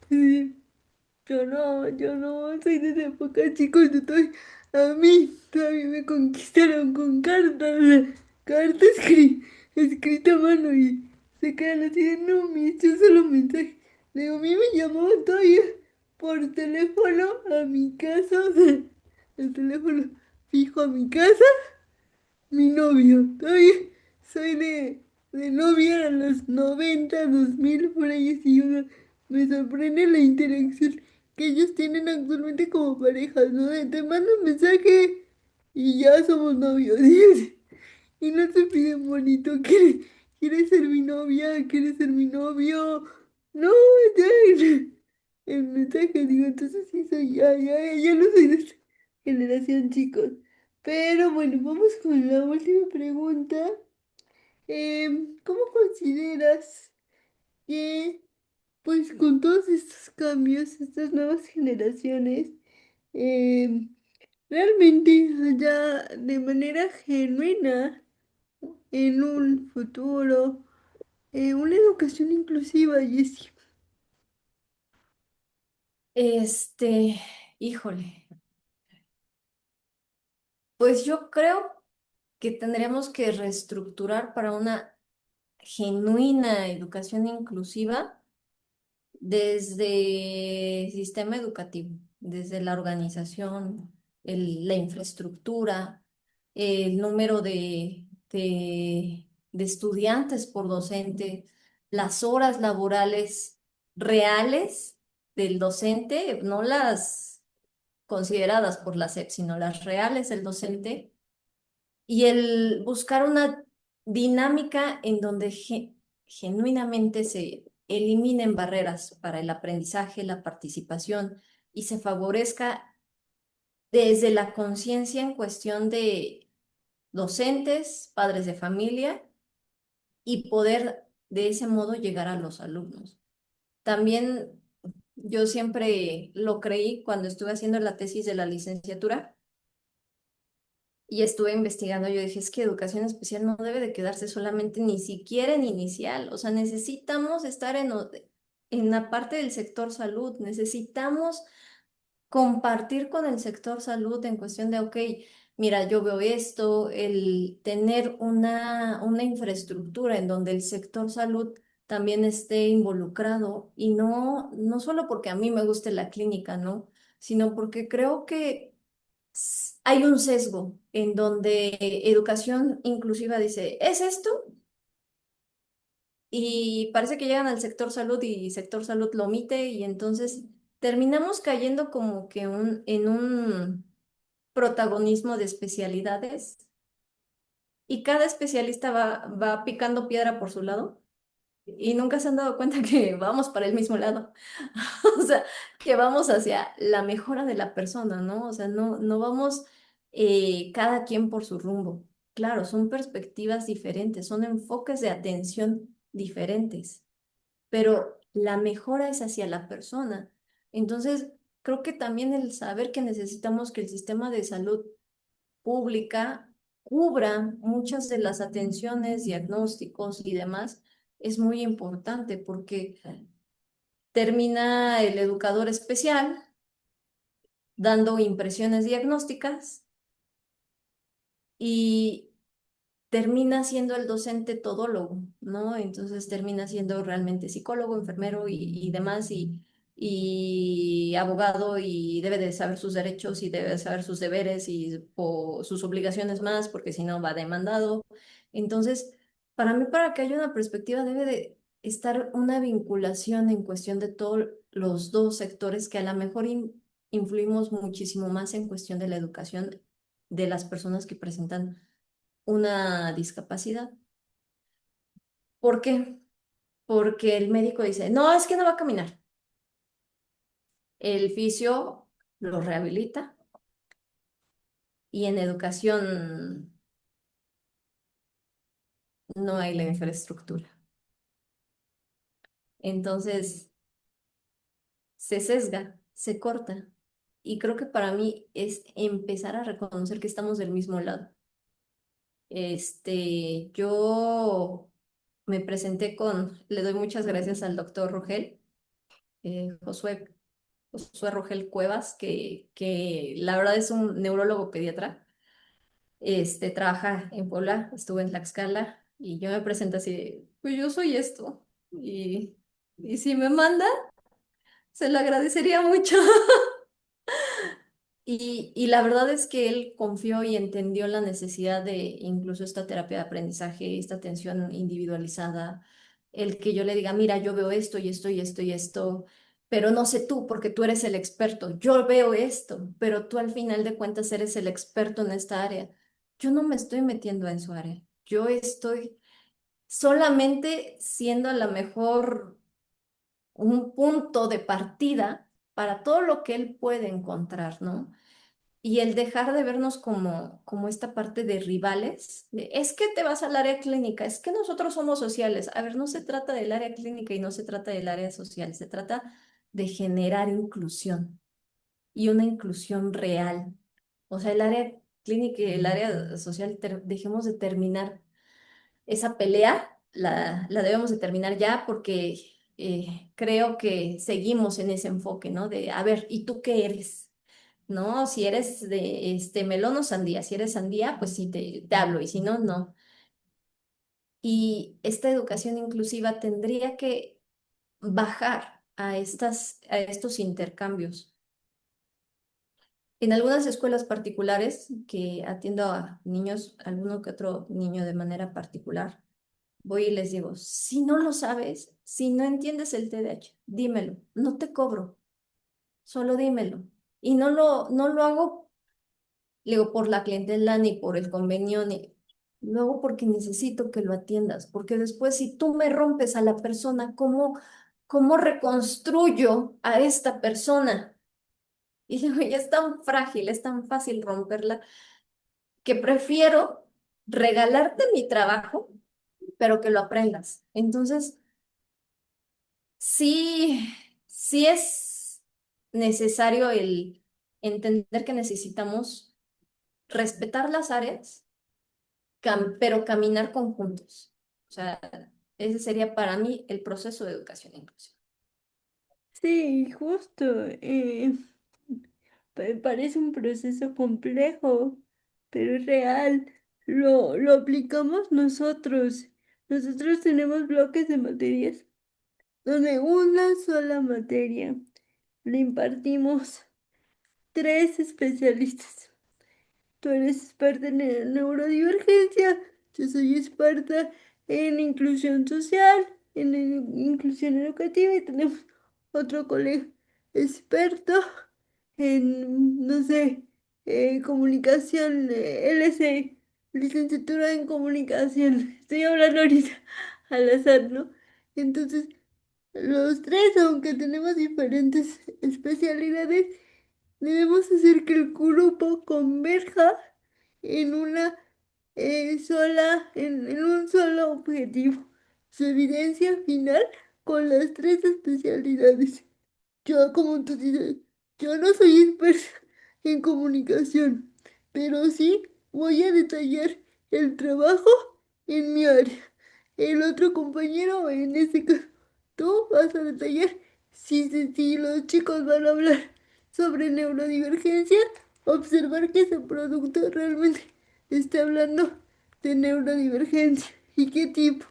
Sí, yo no soy de esa época, chicos, a mí todavía me conquistaron con cartas, cartas escrita a mano y se quedan así de, no, mi, esto es solo mensaje. Le digo, a mí me llamaban todavía por teléfono a mi casa, o sea, el teléfono fijo a mi casa, mi novio. Todavía soy de novia a los 90 2000 por ahí, así, o sea, me sorprende la interacción que ellos tienen actualmente como parejas, ¿no? De, te mando un mensaje y ya somos novios. Y no se piden bonito, ¿quieres ser mi novia? ¿Quieres ser mi novio? No, ya el mensaje, digo, entonces sí soy, ya no soy de esta generación, chicos. Pero bueno, vamos con la última pregunta. ¿Cómo consideras que, pues con todos estos cambios, estas nuevas generaciones, realmente haya de manera genuina en un futuro una educación inclusiva, Jessie? Este, híjole, pues yo creo que tendríamos que reestructurar para una genuina educación inclusiva desde el sistema educativo, desde la organización, la infraestructura, el número de estudiantes por docente, las horas laborales reales del docente, no las consideradas por la SEP, sino las reales del docente, y el buscar una dinámica en donde genuinamente se eliminen barreras para el aprendizaje, la participación y se favorezca desde la conciencia en cuestión de docentes, padres de familia y poder de ese modo llegar a los alumnos. También yo siempre lo creí cuando estuve haciendo la tesis de la licenciatura y estuve investigando, yo dije, es que educación especial no debe de quedarse solamente ni siquiera en inicial, o sea, necesitamos estar en la parte del sector salud, necesitamos compartir con el sector salud en cuestión de, ok, mira, yo veo esto, el tener una infraestructura en donde el sector salud también esté involucrado y no solo porque a mí me guste la clínica, ¿no? Sino porque creo que hay un sesgo en donde educación inclusiva dice, ¿es esto? Y parece que llegan al sector salud y sector salud lo omite y entonces terminamos cayendo como que en un protagonismo de especialidades y cada especialista va picando piedra por su lado y nunca se han dado cuenta que vamos para el mismo lado. O sea, que vamos hacia la mejora de la persona, ¿no? O sea, no vamos cada quien por su rumbo. Claro, son perspectivas diferentes, son enfoques de atención diferentes, pero la mejora es hacia la persona. Entonces, creo que también el saber que necesitamos que el sistema de salud pública cubra muchas de las atenciones, diagnósticos y demás es muy importante porque termina el educador especial dando impresiones diagnósticas y termina siendo el docente todólogo, ¿no? Entonces termina siendo realmente psicólogo, enfermero y demás, y abogado, y debe de saber sus derechos y debe de saber sus deberes y sus obligaciones más, porque si no va demandado. Entonces, para mí, para que haya una perspectiva, debe de estar una vinculación en cuestión de todos los dos sectores que a lo mejor influimos muchísimo más en cuestión de la educación de las personas que presentan una discapacidad. ¿Por qué? Porque el médico dice, no, es que no va a caminar. El fisio lo rehabilita y en educación no hay la infraestructura. Entonces se sesga, se corta. Y creo que para mí es empezar a reconocer que estamos del mismo lado. Yo me presenté le doy muchas gracias al doctor Rogel, Josué Rogel Cuevas, que la verdad es un neurólogo pediatra. Trabaja en Puebla, estuve en Tlaxcala y yo me presento así, pues yo soy esto. Y si me manda, se lo agradecería mucho. Y la verdad es que él confió y entendió la necesidad de incluso esta terapia de aprendizaje, esta atención individualizada, el que yo le diga, mira, yo veo esto y esto y esto y esto, pero no sé tú porque tú eres el experto. Yo veo esto, pero tú al final de cuentas eres el experto en esta área. Yo no me estoy metiendo en su área. Yo estoy solamente siendo a lo mejor un punto de partida para todo lo que él puede encontrar, ¿no? Y el dejar de vernos como esta parte de rivales, es que te vas al área clínica, es que nosotros somos sociales. A ver, no se trata del área clínica y no se trata del área social, se trata de generar inclusión y una inclusión real. O sea, el área clínica y el área social, dejemos de terminar esa pelea, la debemos de terminar ya porque creo que seguimos en ese enfoque, ¿no? De, a ver, ¿y tú qué eres? No, si eres de melón o sandía, si eres sandía, pues sí te hablo, y si no, no. Y esta educación inclusiva tendría que bajar a estos intercambios. En algunas escuelas particulares que atiendo a niños, alguno que otro niño de manera particular, voy y les digo, si no lo sabes, si no entiendes el TDAH, dímelo, no te cobro, solo dímelo. Y no lo hago. Le digo, por la clientela ni por el convenio, ni... Luego porque necesito que lo atiendas, porque después si tú me rompes a la persona, ¿cómo reconstruyo a esta persona? Y digo, ya es tan frágil, es tan fácil romperla, que prefiero regalarte mi trabajo, pero que lo aprendas. Entonces, sí, sí es necesario el entender que necesitamos respetar las áreas pero caminar conjuntos. O sea, ese sería para mí el proceso de educación inclusiva. Sí, justo. Parece un proceso complejo, pero es real. Lo aplicamos nosotros. Nosotros tenemos bloques de materias donde una sola materia le impartimos tres especialistas. Tú eres experta en neurodivergencia, yo soy experta en inclusión social, en inclusión educativa y tenemos otro colega experto en, no sé, comunicación, LC, licenciatura en comunicación. Estoy hablando ahorita al azar, ¿no? Entonces, los tres, aunque tenemos diferentes especialidades, debemos hacer que el grupo converja en una en un solo objetivo. Su evidencia final con las tres especialidades. Yo, como tú dices, Yo no soy experta en comunicación, pero sí voy a detallar el trabajo en mi área. El otro compañero, en este caso, tú vas a detallar si los chicos van a hablar sobre neurodivergencia, observar que ese producto realmente está hablando de neurodivergencia y qué tipo.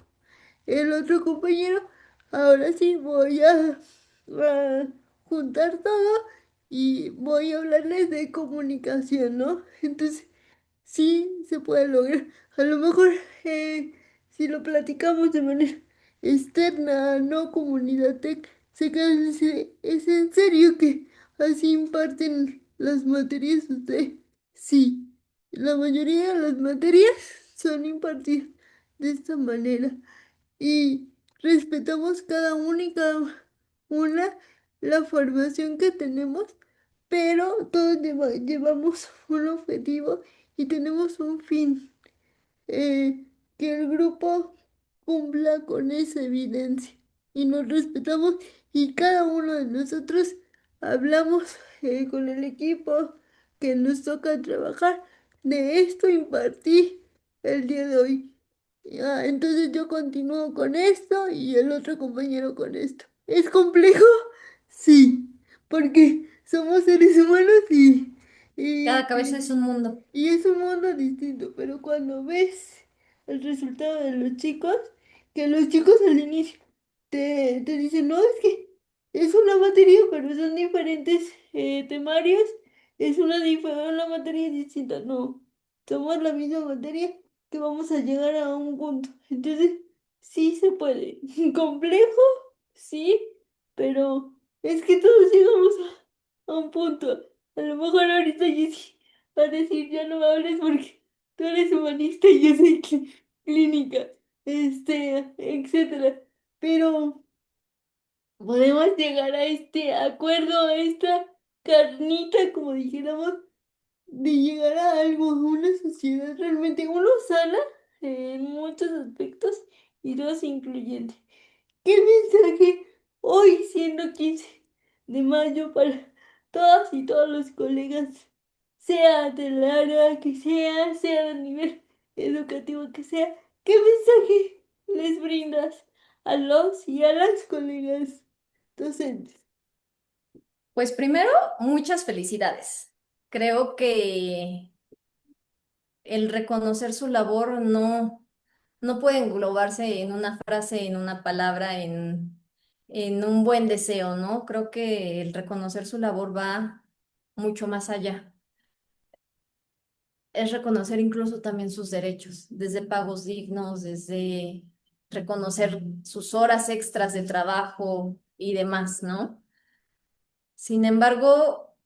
El otro compañero, ahora sí a juntar todo y voy a hablarles de comunicación, ¿no? Entonces, sí se puede lograr. A lo mejor, si lo platicamos de manera externa, no comunidad tech, es en serio que así imparten las materias ustedes. Sí, la mayoría de las materias son impartidas de esta manera y respetamos cada una y cada una la formación que tenemos, pero todos llevamos un objetivo y tenemos un fin, que el grupo cumpla con esa evidencia y nos respetamos y cada uno de nosotros hablamos con el equipo que nos toca trabajar. De esto impartí el día de hoy. Ya, entonces yo continúo con esto y el otro compañero con esto. ¿Es complejo? Sí, porque somos seres humanos y, Cada cabeza es un mundo. y es un mundo distinto, pero cuando ves el resultado de los chicos, que los chicos al inicio te dicen, no, es que es una materia, pero son diferentes temarios, es una materia distinta, no, somos la misma materia que vamos a llegar a un punto. Entonces, sí se puede. Complejo, sí, pero es que todos llegamos a un punto. A lo mejor ahorita Jessy va a decir, ya no me hables porque tú eres humanista y yo soy clínica, etcétera. Pero podemos llegar a este acuerdo, a esta carnita, como dijéramos, de llegar a algo, a una sociedad realmente, uno sana en muchos aspectos y dos incluyente. ¿Qué mensaje hoy, siendo 15 de mayo, para todas y todos los colegas, sea del área que sea del nivel educativo que sea? ¿Qué mensaje les brindas a los y a las colegas docentes? Pues primero, muchas felicidades. Creo que el reconocer su labor no puede englobarse en una frase, en una palabra, en un buen deseo, ¿no? Creo que el reconocer su labor va mucho más allá. Es reconocer incluso también sus derechos, desde pagos dignos, desde reconocer sus horas extras de trabajo y demás, ¿no? Sin embargo,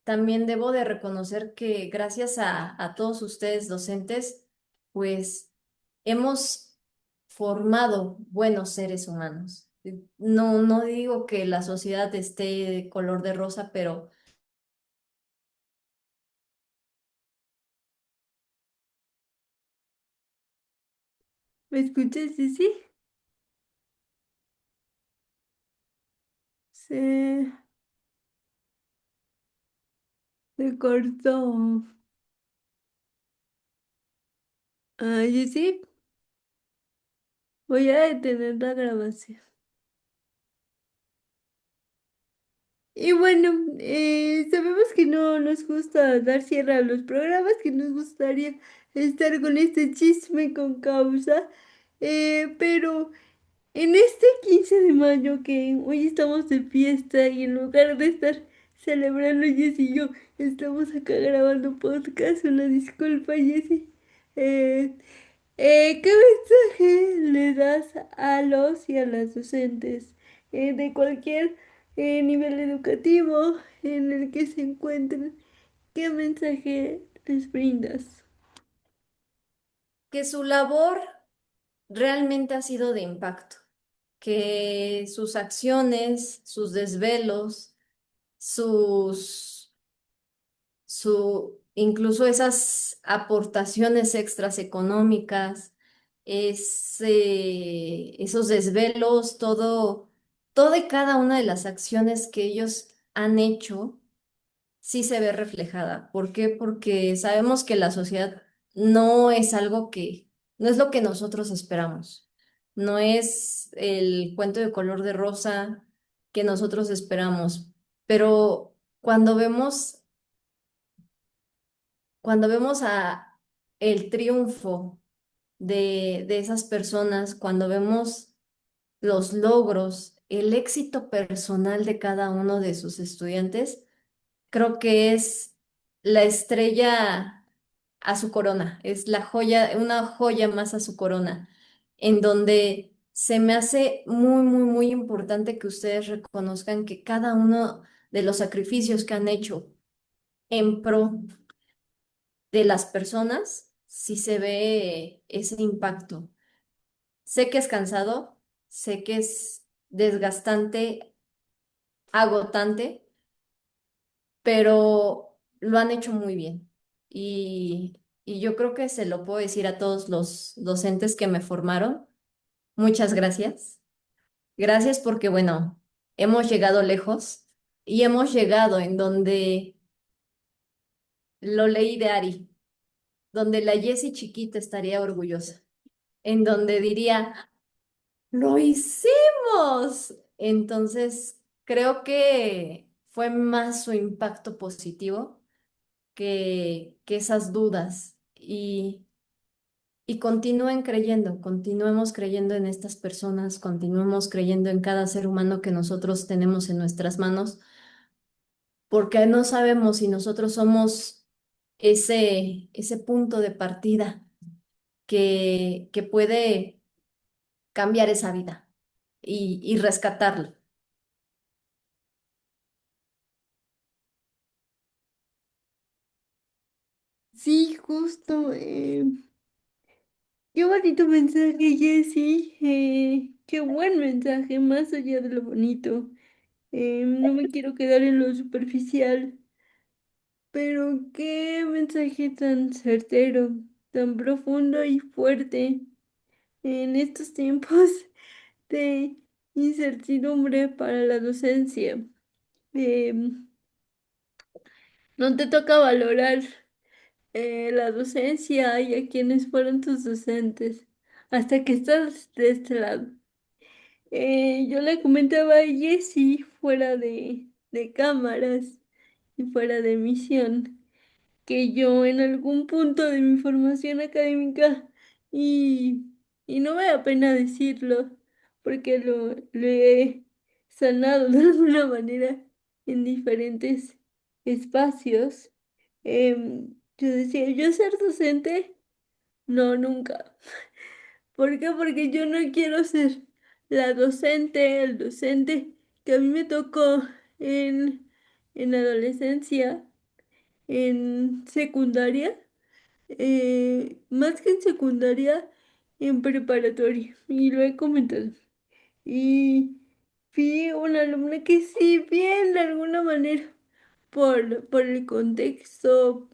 también debo de reconocer que gracias a todos ustedes docentes, pues hemos formado buenos seres humanos. No digo que la sociedad esté de color de rosa, pero ¿Me escuchas, sí? Se cortó. Ay, sí, voy a detener la grabación. Y bueno, sabemos que no nos gusta dar cierre a los programas, que nos gustaría estar con este chisme con causa, pero en este 15 de mayo que hoy estamos de fiesta y en lugar de estar celebrando Jessy y yo, estamos acá grabando podcast, una disculpa Jessy. Eh, ¿Qué mensaje le das a los y a las docentes de cualquier nivel educativo en el que se encuentren? ¿Qué mensaje les brindas? que su labor realmente ha sido de impacto, que sus acciones, sus desvelos, sus incluso esas aportaciones extras económicas, esos desvelos, todo y cada una de las acciones que ellos han hecho sí se ve reflejada. ¿Por qué? Porque sabemos que la sociedad no es algo no es lo que nosotros esperamos. No es el cuento de color de rosa que nosotros esperamos. Pero cuando vemos a el triunfo de esas personas, cuando vemos los logros, el éxito personal de cada uno de sus estudiantes, creo que es la estrella a su corona, es la joya, una joya más a su corona, en donde se me hace muy, muy, muy importante que ustedes reconozcan que cada uno de los sacrificios que han hecho en pro de las personas, sí se ve ese impacto. Sé que es cansado, sé que es desgastante, agotante, pero lo han hecho muy bien. Y yo creo que se lo puedo decir a todos los docentes que me formaron. Muchas gracias. Gracias porque, bueno, hemos llegado lejos y hemos llegado en donde lo leí de Ari, donde la Jessie chiquita estaría orgullosa, en donde diría, lo hicimos. Entonces, creo que fue más su impacto positivo que esas dudas y continúen creyendo, continuemos creyendo en estas personas, continuemos creyendo en cada ser humano que nosotros tenemos en nuestras manos, porque no sabemos si nosotros somos ese punto de partida que puede cambiar esa vida y rescatarlo. Sí, justo. Qué bonito mensaje, Jessy. Qué buen mensaje, más allá de lo bonito. No me quiero quedar en lo superficial, pero qué mensaje tan certero, tan profundo y fuerte en estos tiempos de incertidumbre para la docencia. Em, no te toca valorar la docencia y a quienes fueron tus docentes hasta que estás de este lado. Yo le comentaba a Jessie fuera de cámaras y fuera de emisión que yo en algún punto de mi formación académica, y, y no me da pena decirlo, porque lo he sanado de alguna manera en diferentes espacios, yo decía, yo ser docente, no, nunca. ¿Por qué? Porque yo no quiero ser la docente, el docente que a mí me tocó en adolescencia, en secundaria, más que en secundaria, en preparatoria, y lo he comentado. Y fui una alumna que sí, bien de alguna manera, por el contexto,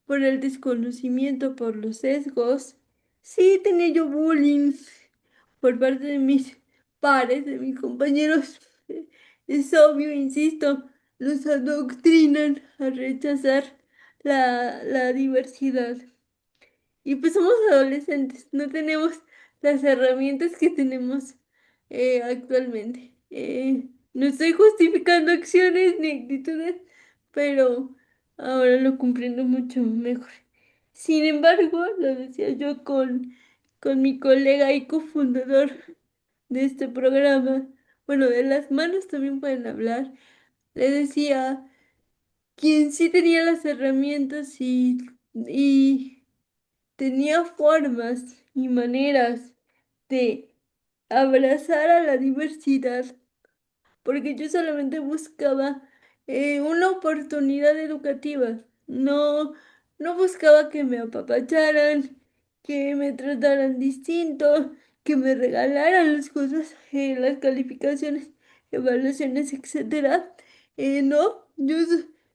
por el desconocimiento, por los sesgos, sí tenía yo bullying por parte de mis pares, de mis compañeros. Es obvio, insisto, los adoctrinan a rechazar la diversidad. Y pues somos adolescentes, no tenemos las herramientas que tenemos actualmente. No estoy justificando acciones ni actitudes, pero ahora lo comprendo mucho mejor. Sin embargo, lo decía yo con mi colega y cofundador de este programa, bueno, de las manos también pueden hablar, le decía, quien sí tenía las herramientas y tenía formas y maneras de abrazar a la diversidad, porque yo solamente buscaba una oportunidad educativa, no buscaba que me apapacharan, que me trataran distinto, que me regalaran las cosas, las calificaciones, evaluaciones, etcétera. No,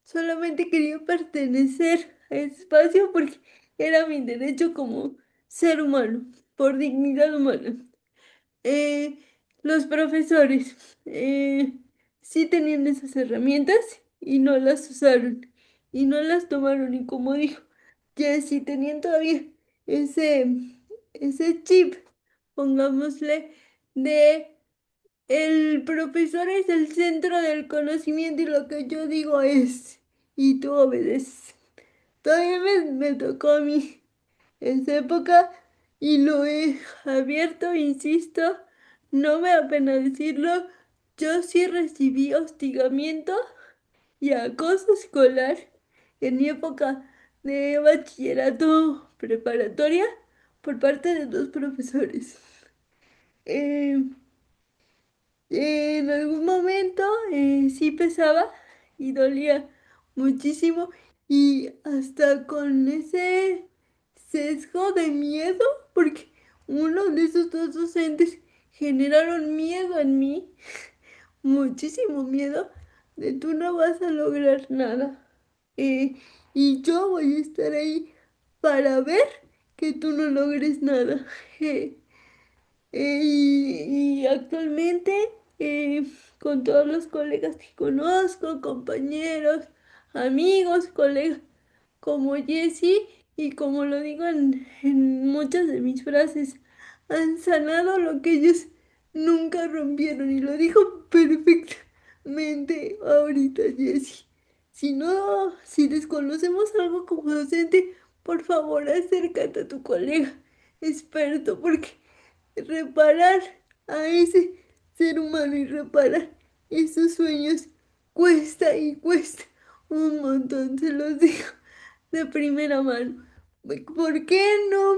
solamente quería pertenecer a ese espacio porque era mi derecho como ser humano, por dignidad humana. Los profesores, sí tenían esas herramientas y no las usaron y no las tomaron. Y como dijo, que si tenían todavía ese, ese chip, pongámosle, de el profesor es el centro del conocimiento y lo que yo digo es, y tú obedeces. Todavía me tocó a mí esa época y lo he abierto, insisto, no me da pena decirlo, yo sí recibí hostigamiento y acoso escolar en mi época de bachillerato preparatoria por parte de dos profesores. Eh, en algún momento sí pesaba y dolía muchísimo y hasta con ese sesgo de miedo, porque uno de esos dos docentes generaron miedo en mí, muchísimo miedo, de tú no vas a lograr nada. Eh, y yo voy a estar ahí para ver que tú no logres nada. Y actualmente, con todos los colegas que conozco, compañeros, amigos, colegas, como Jessie, y como lo digo en muchas de mis frases, han sanado lo que ellos nunca rompieron. Y lo dijo perfectamente ahorita Jessie. Si no, si desconocemos algo como docente, por favor acércate a tu colega experto, porque reparar a ese ser humano y reparar esos sueños cuesta y cuesta un montón, se los digo de primera mano. ¿Por qué no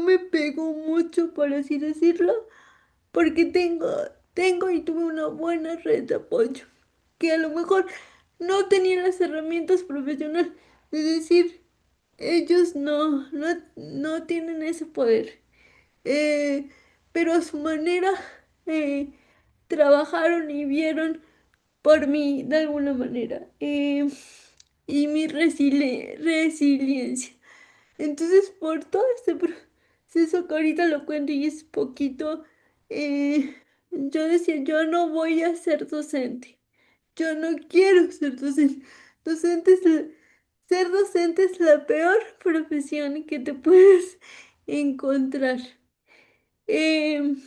me pegó mucho, por así decirlo? Porque tengo y tuve una buena red de apoyo, que a lo mejor no tenía las herramientas profesionales, es decir, ellos no tienen ese poder, eh, pero a su manera eh, trabajaron y vieron por mí de alguna manera, y mi resiliencia. Entonces, por todo este proceso que ahorita lo cuento y es poquito, yo decía, yo no voy a ser docente, yo no quiero ser docente. Docente es la- Ser docente es la peor profesión que te puedes encontrar. Em,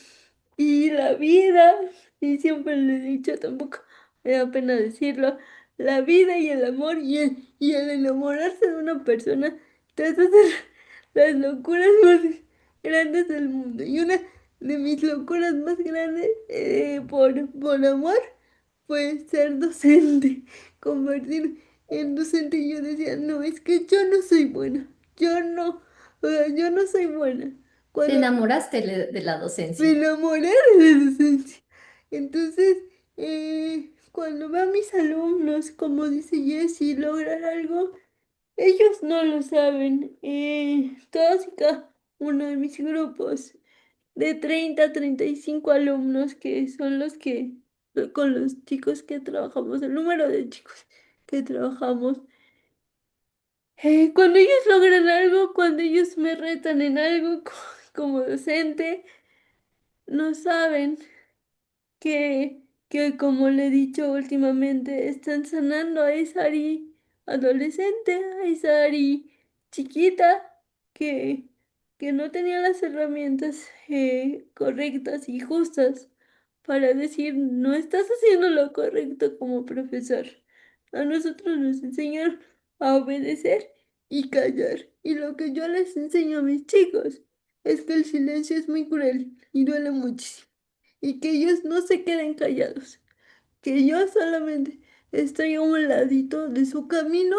y la vida, y siempre le he dicho, tampoco me da pena decirlo, la vida y el amor y el enamorarse de una persona te hace hacer las locuras más grandes del mundo. Y una de mis locuras más grandes, por amor, fue ser docente, convertir en docente. Y yo decía, no, es que yo no soy buena, yo no, o sea, yo no soy buena. Te Cuando enamoraste de la me docencia. enamoré de la docencia. Entonces, cuando veo a mis alumnos, como dice Jessie, lograr algo, ellos no lo saben. Todos y cada uno de mis grupos, de 30 a 35 alumnos, que son los que, con los chicos que trabajamos, el número de chicos que trabajamos, cuando ellos logran algo, cuando ellos me retan en algo como docente, no saben que, que como le he dicho últimamente, están sanando a esa Ari adolescente, a esa Ari chiquita que, que no tenía las herramientas correctas y justas para decir, no estás haciendo lo correcto como profesor. A nosotros nos enseñaron a obedecer y callar. Y lo que yo les enseño a mis chicos es que el silencio es muy cruel y duele muchísimo y que ellos no se queden callados, que yo solamente estoy a un ladito de su camino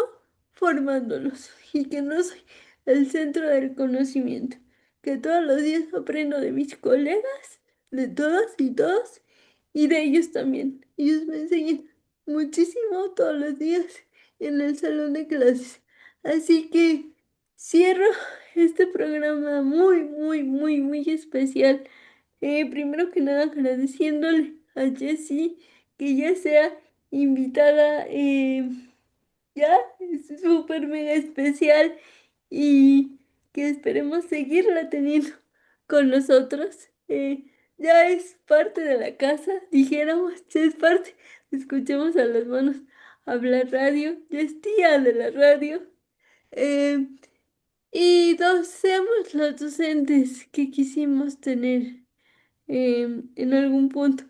formándolos y que no soy el centro del conocimiento, que todos los días aprendo de mis colegas, de todas y todos y de ellos también. Ellos me enseñan muchísimo todos los días en el salón de clases. Así que cierro este programa muy especial, primero que nada agradeciéndole a Jessie que ya sea invitada, ya es súper mega especial y que esperemos seguirla teniendo con nosotros. Ya es parte de la casa, dijéramos, ya es parte escuchemos a las manos hablar radio, ya es tía de la radio. eh, y dos, seamos los docentes que quisimos tener en algún punto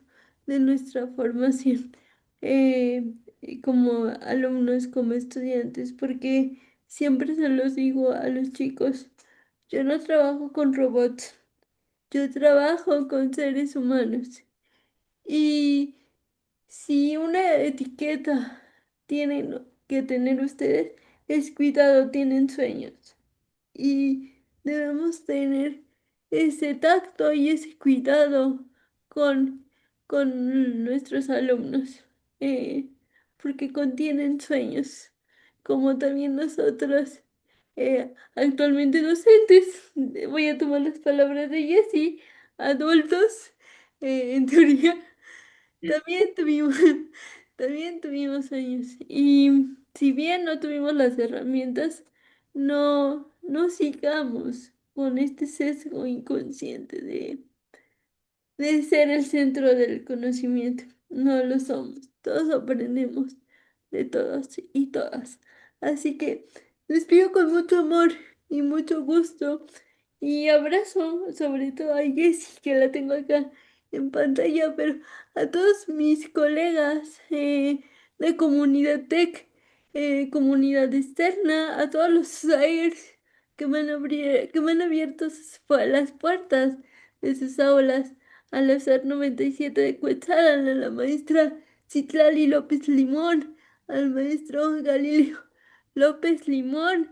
de nuestra formación, y como alumnos, como estudiantes, porque siempre se los digo a los chicos, yo no trabajo con robots, yo trabajo con seres humanos. Y si una etiqueta tienen que tener ustedes, es cuidado, tienen sueños y debemos tener ese tacto y ese cuidado con, con nuestros alumnos, eh, porque contienen sueños, como también nosotros, actualmente docentes. Voy a tomar las palabras de Jessie, adultos, en teoría. También tuvimos, también tuvimos sueños. Y si bien no tuvimos las herramientas, no sigamos con este sesgo inconsciente de ser el centro del conocimiento. No lo somos. Todos aprendemos de todos y todas. Así que les pido con mucho amor y mucho gusto y abrazo sobre todo a Jessie, que la tengo acá en pantalla, pero a todos mis colegas de comunidad tech, comunidad externa, a todos los SAERs que me han abierto las puertas de sus aulas, al azar 97 de Cuetzalan, a la maestra Citlali López Limón, al maestro Galileo López Limón,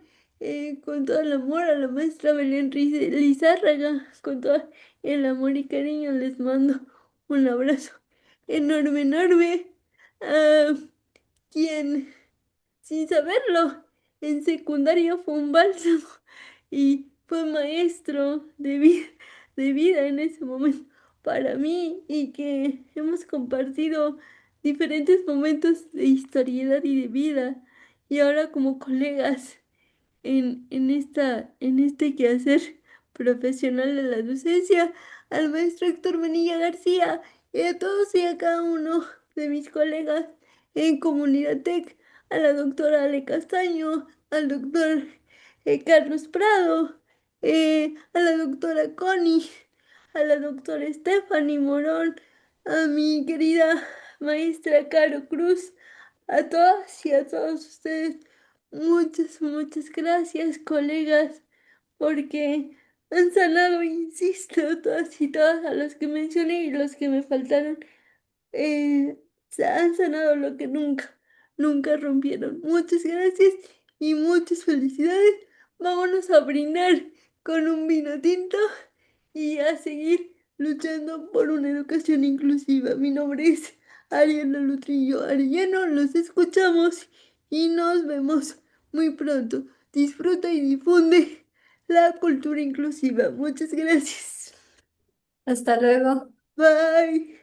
con todo el amor a la maestra Belén Lizárraga, con todo el amor y cariño les mando un abrazo enorme, enorme. A quien, sin saberlo, en secundaria fue un bálsamo y fue maestro de vida en ese momento para mí y que hemos compartido diferentes momentos de historiedad y de vida y ahora como colegas en este quehacer profesional de la docencia, al maestro Héctor Menilla García y a todos y a cada uno de mis colegas en Comunidad Tech, a la doctora Ale Castaño, al doctor Carlos Prado, a la doctora Connie, a la doctora Stephanie Morón, a mi querida maestra Caro Cruz, a todas y a todos ustedes. Muchas, muchas gracias, colegas, porque han sanado, insisto, todas y todas a los que mencioné y los que me faltaron, se han sanado lo que nunca rompieron. Muchas gracias y muchas felicidades. Vámonos a brindar con un vino tinto y a seguir luchando por una educación inclusiva. Mi nombre es Ariana Lutrillo Arellano. Los escuchamos y nos vemos muy pronto. Disfruta y difunde la cultura inclusiva. Muchas gracias. Hasta luego. Bye.